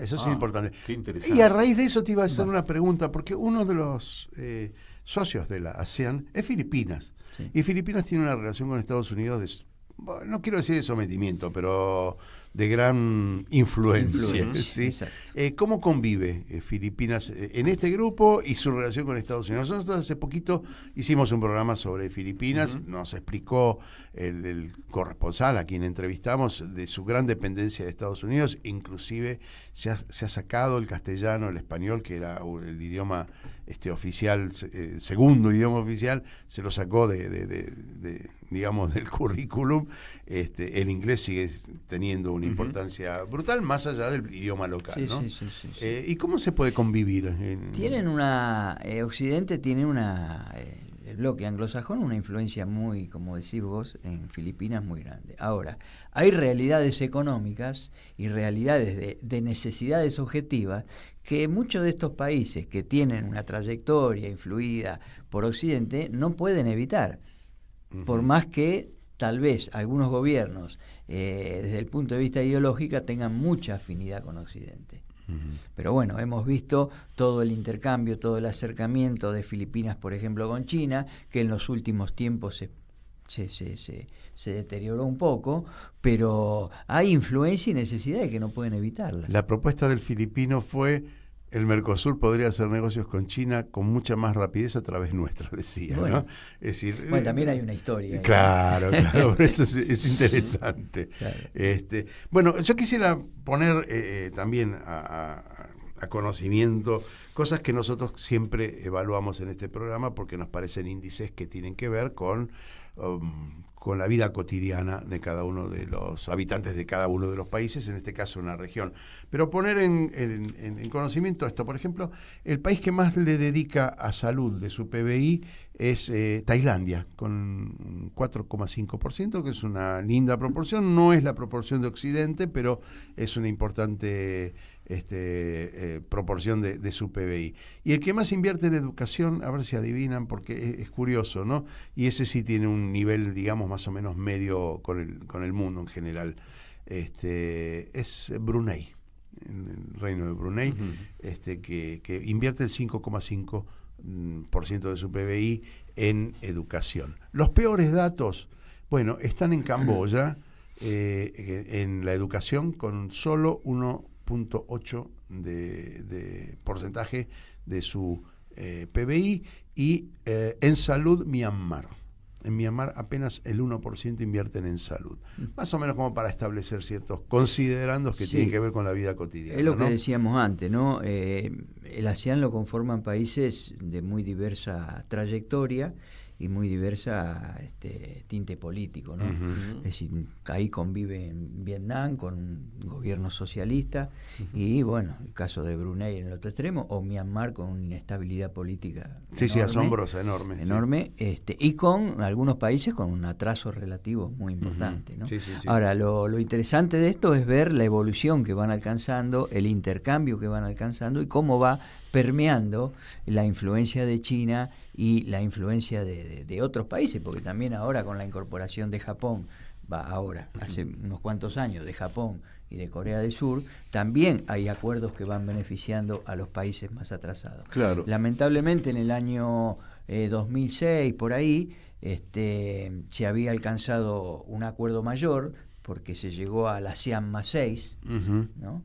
Eso sí es importante. Qué interesante. Y a raíz de eso te iba a hacer una pregunta, porque uno de los socios de la ASEAN es Filipinas. Sí. Y Filipinas tiene una relación con Estados Unidos no quiero decir de sometimiento, pero de gran influencia. ¿Sí? ¿Cómo convive Filipinas en este grupo y su relación con Estados Unidos? Nosotros hace poquito hicimos un programa sobre Filipinas, nos explicó el corresponsal a quien entrevistamos de su gran dependencia de Estados Unidos, inclusive se ha sacado el castellano, el español, que era el idioma oficial, segundo idioma oficial, se lo sacó digamos, del currículum. El inglés sigue teniendo una importancia brutal, más allá del idioma local, ¿no? Sí. ¿Y cómo se puede convivir? Tienen Occidente tiene el bloque anglosajón, una influencia muy, como decís vos, en Filipinas muy grande. Ahora, hay realidades económicas y realidades de necesidades objetivas que muchos de estos países que tienen una trayectoria influida por Occidente no pueden evitar, por más que tal vez algunos gobiernos desde el punto de vista ideológico tengan mucha afinidad con Occidente. Pero bueno, hemos visto todo el intercambio, todo el acercamiento de Filipinas, por ejemplo, con China, que en los últimos tiempos se deterioró un poco, pero hay influencia y necesidades que no pueden evitarla. La propuesta del filipino fue: el Mercosur podría hacer negocios con China con mucha más rapidez a través nuestra, decía, bueno, ¿no? Es decir, también hay una historia. Claro, eso es interesante. Claro. Bueno, yo quisiera poner también a conocimiento cosas que nosotros siempre evaluamos en este programa porque nos parecen índices que tienen que ver con la vida cotidiana de cada uno de los habitantes de cada uno de los países, en este caso una región. Pero poner en conocimiento esto, por ejemplo, el país que más le dedica a salud de su PBI es Tailandia, con un 4,5%, que es una linda proporción, no es la proporción de Occidente, pero es una importante proporción de su PBI. Y el que más invierte en educación, a ver si adivinan, porque es curioso, ¿no? Y ese sí tiene un nivel, digamos, más o menos medio con el mundo en general. Es Brunei, el reino de Brunei, que invierte el 5,5% de su PBI en educación. Los peores datos, bueno, están en Camboya, en la educación, con solo 1,8 de porcentaje de su PBI, y en salud Myanmar. En Myanmar apenas el 1% invierten en salud. Más o menos como para establecer ciertos considerandos que tienen que ver con la vida cotidiana. Es lo que ¿no? decíamos antes, ¿no? El ASEAN lo conforman países de muy diversa trayectoria y muy diversa tinte político, ¿no? Es decir, ahí conviven Vietnam con un gobierno socialista y, bueno, el caso de Brunei en el otro extremo, o Myanmar con una inestabilidad política enorme, asombrosa, enorme. Y con algunos países con un atraso relativo muy importante, ¿no? Ahora, lo interesante de esto es ver la evolución que van alcanzando, el intercambio que van alcanzando y cómo va permeando la influencia de China y la influencia de otros países, porque también ahora con la incorporación de Japón hace unos cuantos años, de Japón y de Corea del Sur, también hay acuerdos que van beneficiando a los países más atrasados. Claro. Lamentablemente en el año 2006, por ahí, se había alcanzado un acuerdo mayor, porque se llegó a la ASEAN más 6, ¿no?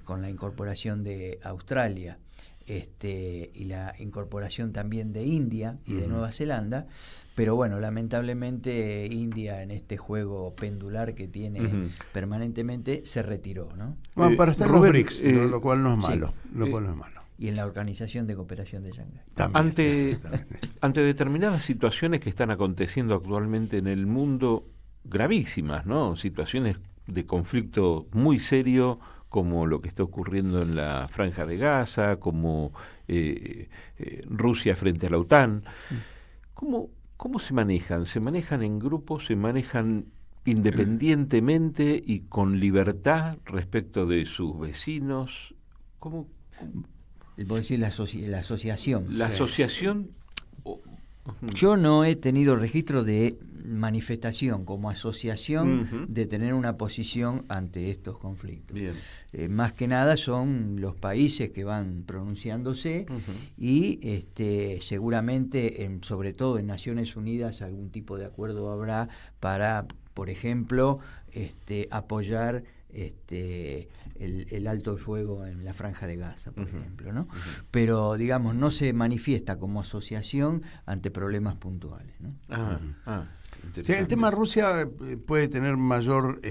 Con la incorporación de Australia y la incorporación también de India y de Nueva Zelanda, pero bueno, lamentablemente India en este juego pendular que tiene permanentemente se retiró, ¿no? Bueno, para estar en los BRICS, lo cual no es malo, y en la Organización de Cooperación de Shanghái. Ante determinadas situaciones que están aconteciendo actualmente en el mundo, gravísimas, ¿no? Situaciones de conflicto muy serio, como lo que está ocurriendo en la Franja de Gaza, como Rusia frente a la OTAN. ¿Cómo se manejan? ¿Se manejan en grupos? ¿Se manejan independientemente y con libertad respecto de sus vecinos? ¿Cómo? Vos decís la asociación. La asociación... Yo no he tenido registro de manifestación como asociación de tener una posición ante estos conflictos. Más que nada son los países que van pronunciándose y seguramente, sobre todo en Naciones Unidas, algún tipo de acuerdo habrá para, por ejemplo, apoyar el alto el fuego en la Franja de Gaza, por ejemplo, ¿no? Pero, digamos, no se manifiesta como asociación ante problemas puntuales, ¿no? Sí, el tema Rusia puede tener mayor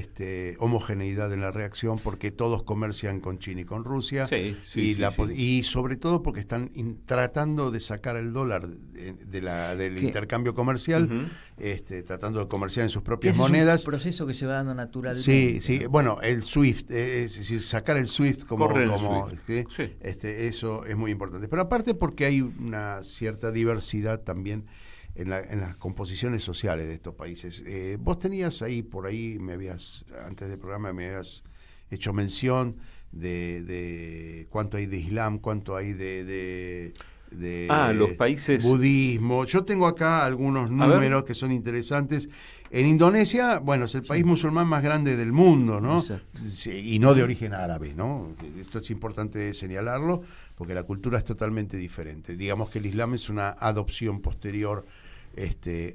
homogeneidad en la reacción porque todos comercian con China y con Rusia y sobre todo porque están tratando de sacar el dólar del intercambio comercial, tratando de comerciar en sus propias monedas. Es un proceso que se va dando naturalmente. Sí, bueno, el SWIFT, es decir, sacar el SWIFT eso es muy importante. Pero aparte porque hay una cierta diversidad también en las composiciones sociales de estos países. Vos tenías por ahí, antes del programa me habías hecho mención de cuánto hay de Islam, cuánto hay de los países budismo. Yo tengo acá algunos números que son interesantes. En Indonesia, bueno, es el país musulmán más grande del mundo, ¿no? Y no de origen árabe, ¿no? Esto es importante señalarlo, porque la cultura es totalmente diferente. Digamos que el Islam es una adopción posterior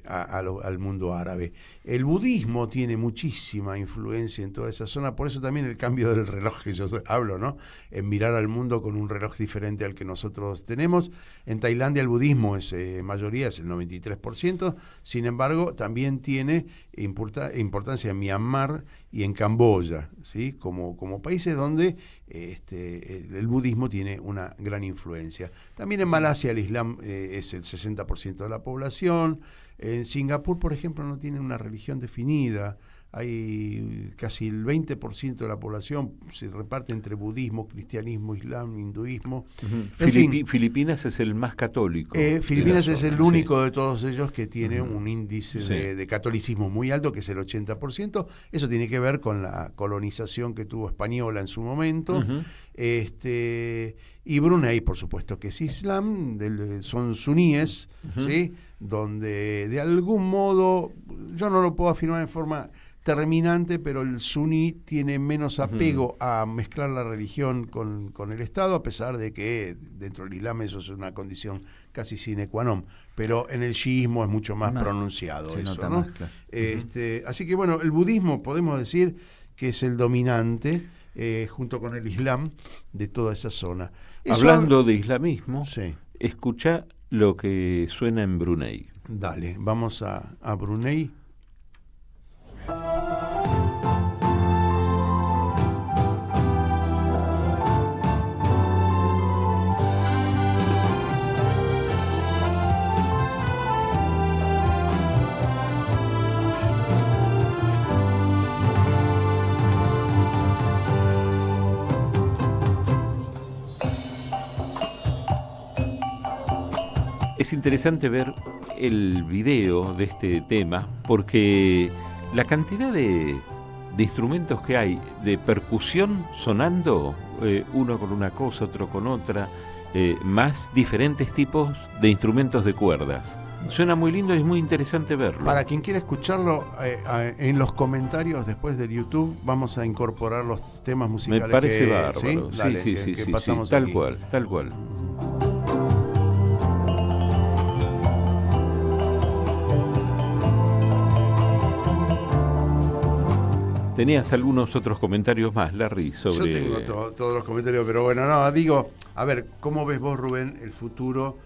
al mundo árabe. El budismo tiene muchísima influencia en toda esa zona, por eso también el cambio del reloj que yo hablo, ¿no? En mirar al mundo con un reloj diferente al que nosotros tenemos. En Tailandia el budismo es mayoría, es el 93%, sin embargo también tiene importancia en Myanmar y en Camboya, ¿sí? Como países donde el budismo tiene una gran influencia. También en Malasia el Islam es el 60% de la población. En Singapur, por ejemplo, no tiene una religión definida. Hay casi el 20% de la población se reparte entre budismo, cristianismo, islam, hinduismo. Filipinas es el más católico. Filipinas es el único de todos ellos que tiene un índice de catolicismo muy alto, que es el 80%. Eso tiene que ver con la colonización que tuvo española en su momento. Y Brunei, por supuesto, que es islam, son suníes, ¿sí? Donde de algún modo, yo no lo puedo afirmar en forma terminante, pero el suní tiene menos apego a mezclar la religión con el Estado, a pesar de que dentro del Islam eso es una condición casi sine qua non, pero en el chiismo es mucho más pronunciado eso, ¿no? Más, claro. Así que bueno, el budismo podemos decir que es el dominante junto con el Islam de toda esa zona. Hablando de islamismo, escucha lo que suena en Brunei. Dale, vamos a Brunei. Es interesante ver el video de este tema porque la cantidad de instrumentos que hay, de percusión sonando, uno con una cosa, otro con otra, más diferentes tipos de instrumentos de cuerdas. Suena muy lindo y es muy interesante verlo. Para quien quiera escucharlo, en los comentarios después del YouTube vamos a incorporar los temas musicales. Me parece que, bárbaro. ¿sí? Dale, Sí, que pasamos tal aquí. cual, tal cual. Tenías algunos otros comentarios más, Larry, sobre... Yo tengo todos los comentarios, pero bueno, no, digo, a ver, ¿cómo ves vos, Rubén, el futuro?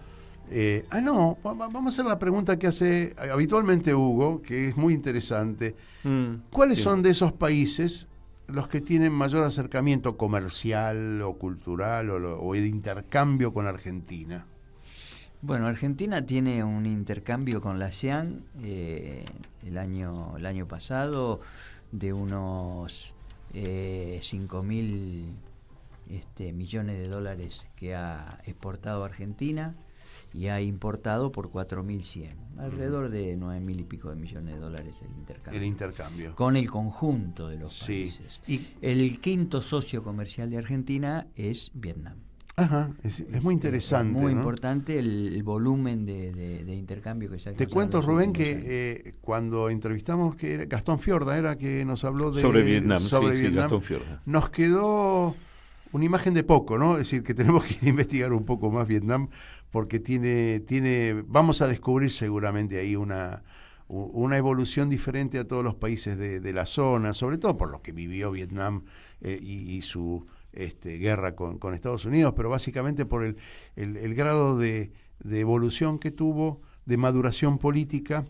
Vamos a hacer la pregunta que hace habitualmente Hugo, que es muy interesante. ¿Cuáles son de esos países los que tienen mayor acercamiento comercial o cultural o de intercambio con Argentina? Bueno, Argentina tiene un intercambio con la ASEAN el año pasado de unos 5.000 millones de dólares que ha exportado Argentina y ha importado por 4.100, alrededor de 9.000 y pico de millones de dólares el intercambio. Con el conjunto de los países. Y el quinto socio comercial de Argentina es Vietnam. Ajá, es muy interesante. Es muy ¿no? importante el volumen de intercambio que se ha. Te cuento, Rubén, que cuando entrevistamos, que era Gastón Fiorda era que nos habló sobre Vietnam, Vietnam, Gastón Fiorda. Nos quedó una imagen de poco, ¿no? Es decir, que tenemos que investigar un poco más Vietnam, porque vamos a descubrir seguramente ahí una evolución diferente a todos los países de la zona, sobre todo por lo que vivió Vietnam y su guerra con Estados Unidos, pero básicamente por el grado de evolución que tuvo, de maduración política.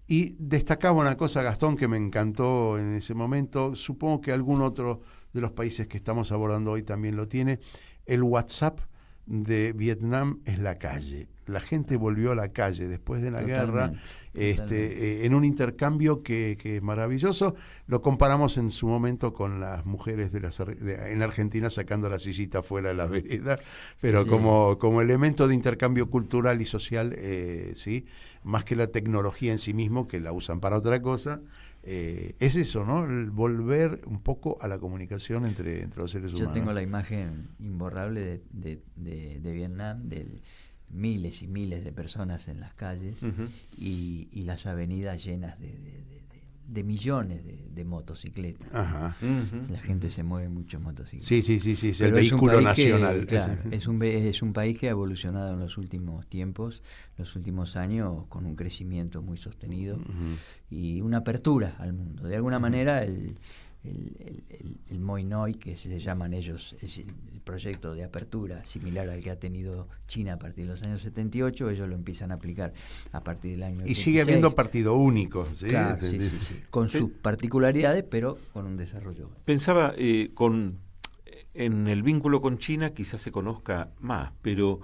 Y destacaba una cosa, Gastón, que me encantó en ese momento, supongo que algún otro de los países que estamos abordando hoy también lo tiene: el WhatsApp de Vietnam es la calle. La gente volvió a la calle después de la guerra, en un intercambio que es maravilloso. Lo comparamos en su momento con las mujeres en Argentina sacando la sillita fuera de la vereda, pero sí, como elemento de intercambio cultural y social, sí, más que la tecnología en sí mismo, que la usan para otra cosa. Es eso, ¿no? El volver un poco a la comunicación entre los seres humanos. Yo tengo la imagen imborrable de Vietnam, de miles y miles de personas en las calles, y las avenidas llenas de millones de motocicletas. Ajá. La gente se mueve mucho en motocicletas. Sí, es el vehículo nacional. Claro, es un país que ha evolucionado en los últimos tiempos, los últimos años, con un crecimiento muy sostenido y una apertura al mundo. De alguna manera el Moi Noi, que se llaman ellos, es el proyecto de apertura similar al que ha tenido China a partir de los años 78, ellos lo empiezan a aplicar a partir del año 86. Y sigue habiendo partido único, ¿sí? Claro, sí, con sus particularidades, pero con un desarrollo. Pensaba, en el vínculo con China quizás se conozca más, pero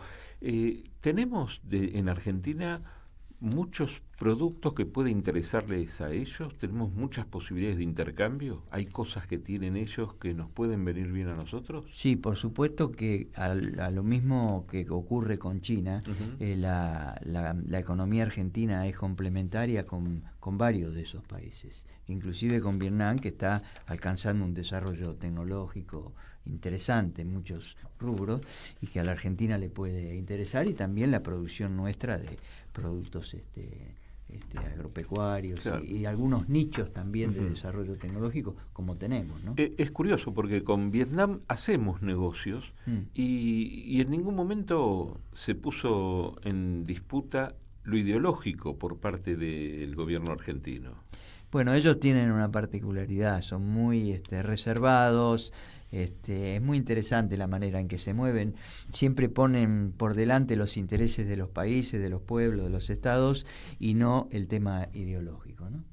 tenemos en Argentina muchos productos que puede interesarles a ellos, tenemos muchas posibilidades de intercambio, hay cosas que tienen ellos que nos pueden venir bien a nosotros. Sí, por supuesto que a lo mismo que ocurre con China, la economía argentina es complementaria con varios de esos países, inclusive con Vietnam, que está alcanzando un desarrollo tecnológico interesante en muchos rubros y que a la Argentina le puede interesar, y también la producción nuestra de productos agropecuarios, claro, y algunos nichos también de desarrollo tecnológico como tenemos, ¿no? Es curioso porque con Vietnam hacemos negocios y en ningún momento se puso en disputa lo ideológico por parte del gobierno argentino. Bueno, ellos tienen una particularidad, son muy reservados. Es muy interesante la manera en que se mueven, siempre ponen por delante los intereses de los países, de los pueblos, de los estados, y no el tema ideológico, ¿no?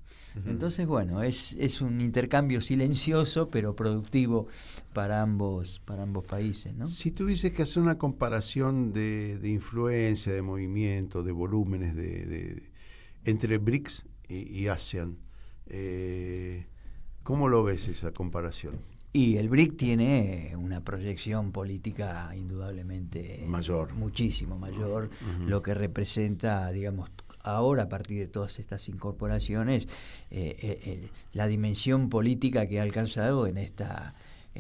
Entonces, bueno, es un intercambio silencioso pero productivo para ambos países, ¿no? Si tuvieses que hacer una comparación de influencia, de movimiento, de volúmenes entre BRICS y ASEAN, ¿cómo lo ves esa comparación? Y el BRIC tiene una proyección política indudablemente mayor, muchísimo mayor, lo que representa, digamos, ahora a partir de todas estas incorporaciones, la dimensión política que ha alcanzado en esta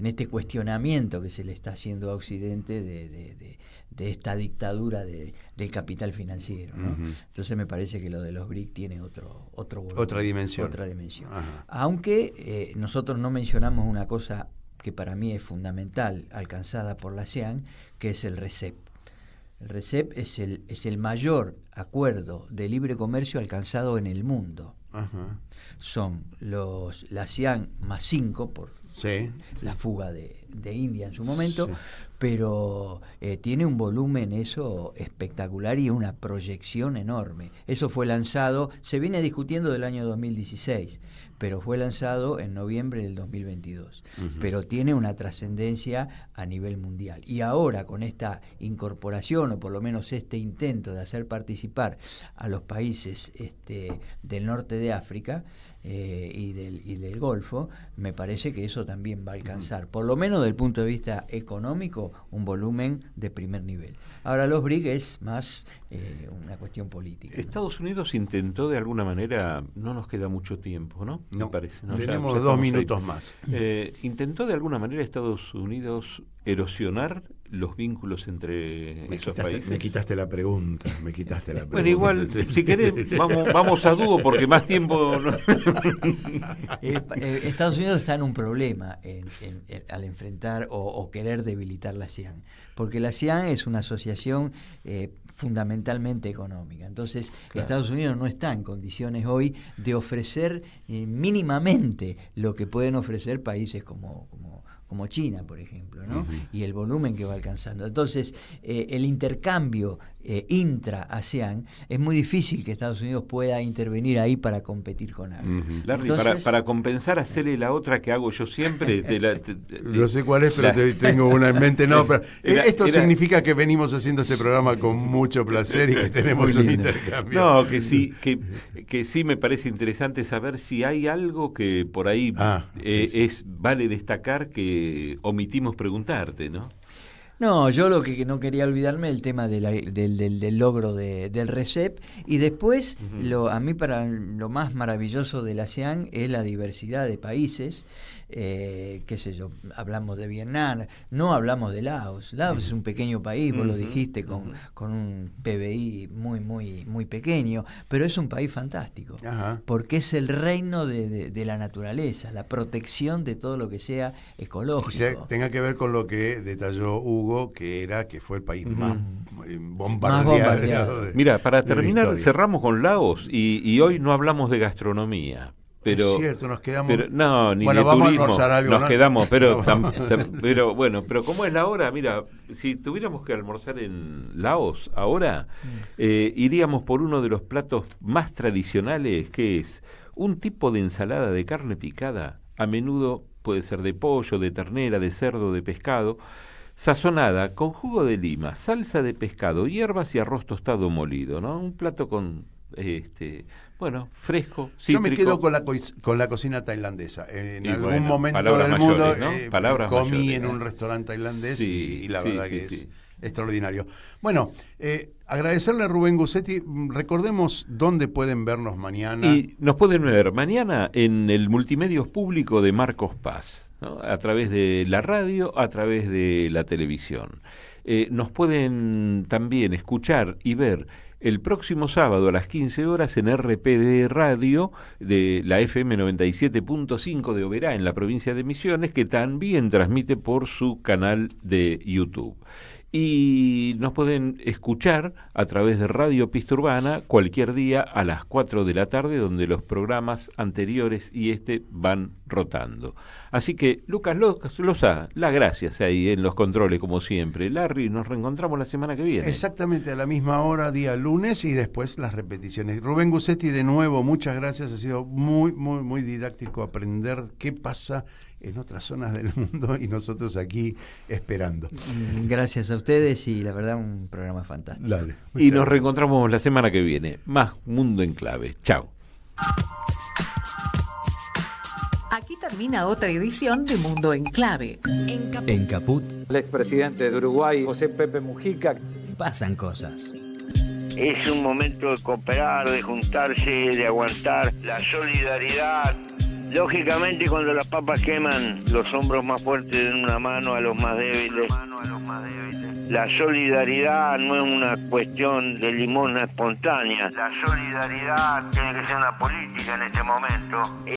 este cuestionamiento que se le está haciendo a Occidente de esta dictadura del capital financiero, ¿no? Ujú. Entonces me parece que lo de los BRIC tiene Otra dimensión. Ajá. Aunque nosotros no mencionamos una cosa que para mí es fundamental, alcanzada por la ASEAN, que es el RCEP. El RCEP es el mayor acuerdo de libre comercio alcanzado en el mundo. Ajá. Son la ASEAN más 5 por la fuga de India en su momento, pero tiene un volumen eso espectacular y una proyección enorme. Eso fue lanzado, se viene discutiendo del año 2016, pero fue lanzado en noviembre del 2022. Pero tiene una trascendencia a nivel mundial. Y ahora con esta incorporación, o por lo menos este intento de hacer participar a los países del norte de África y del Golfo, me parece que eso también va a alcanzar, por lo menos desde el punto de vista económico, un volumen de primer nivel. Ahora los BRIC es más una cuestión política. Estados Unidos intentó de alguna manera, no nos queda mucho tiempo, ¿no? No, me parece, ¿no? tenemos ya 2 minutos más. ¿Intentó de alguna manera Estados Unidos erosionar los vínculos entre esos países? Me quitaste la pregunta, Bueno, igual, si querés, vamos a dúo, porque más tiempo... No. Estados Unidos está en un problema al enfrentar o querer debilitar la ASEAN, porque la ASEAN es una asociación fundamentalmente económica. Entonces, Estados Unidos no está en condiciones hoy de ofrecer mínimamente lo que pueden ofrecer países como China, por ejemplo, ¿no? Y el volumen que va alcanzando. Entonces, el intercambio intra-ASEAN, es muy difícil que Estados Unidos pueda intervenir ahí para competir con algo. Larry, Entonces, para compensar, hacerle la otra que hago yo siempre. No sé cuál es, pero tengo una en mente. No, pero esto significa que venimos haciendo este programa con mucho placer y que tenemos un intercambio. No, que sí me parece interesante saber si hay algo que por ahí vale destacar que omitimos preguntarte, ¿no? No, yo lo que no quería olvidarme el tema del logro del RCEP, y después a mí para lo más maravilloso de la ASEAN es la diversidad de países. Qué sé yo, hablamos de Vietnam, no hablamos de Laos. Laos es un pequeño país, vos lo dijiste, con un PBI muy pequeño, pero es un país fantástico, porque es el reino de la naturaleza, la protección de todo lo que sea ecológico. O sea, tenga que ver con lo que detalló Hugo, que fue el país más bombardeado. Mira, para terminar, cerramos con Laos y hoy no hablamos de gastronomía. Pero, es cierto, nos quedamos. Pero, no, ni bueno, de vamos turismo. A almorzar algo, nos ¿no? quedamos, pero bueno, pero como es la hora, mira, si tuviéramos que almorzar en Laos ahora, iríamos por uno de los platos más tradicionales, que es un tipo de ensalada de carne picada, a menudo puede ser de pollo, de ternera, de cerdo, de pescado, sazonada con jugo de lima, salsa de pescado, hierbas y arroz tostado molido, ¿no? Un plato con bueno, fresco, cítrico. Yo me quedo con la cocina tailandesa. En algún momento del mayores, mundo ¿no? comí mayores, en un restaurante tailandés y la verdad que es sí. extraordinario. Bueno, agradecerle a Rubén Gussetti. Recordemos dónde pueden vernos mañana. Y nos pueden ver mañana en el Multimedios Público de Marcos Paz, ¿no? A través de la radio, a través de la televisión. Nos pueden también escuchar y ver el próximo sábado a las 15 horas en RPD Radio de la FM 97.5 de Oberá, en la provincia de Misiones, que también transmite por su canal de YouTube. Y nos pueden escuchar a través de Radio Pista Urbana cualquier día a las 4 de la tarde, donde los programas anteriores y van rotando. Así que, Lucas Loza, las gracias ahí en los controles, como siempre. Larry, nos reencontramos la semana que viene. Exactamente, a la misma hora, día lunes, y después las repeticiones. Rubén Gussetti, de nuevo, muchas gracias. Ha sido muy didáctico aprender qué pasa en otras zonas del mundo y nosotros aquí esperando. Gracias a ustedes y la verdad un programa fantástico. Dale, y nos reencontramos la semana que viene. Más Mundo en Clave. Chao. Aquí termina otra edición de Mundo en Clave. En Caput. El expresidente de Uruguay, José Pepe Mujica. Pasan cosas. Es un momento de cooperar, de juntarse, de aguantar la solidaridad, Lógicamente, cuando las papas queman, los hombros más fuertes den una mano a los más débiles. La solidaridad no es una cuestión de limosna espontánea. La solidaridad tiene que ser una política en este momento.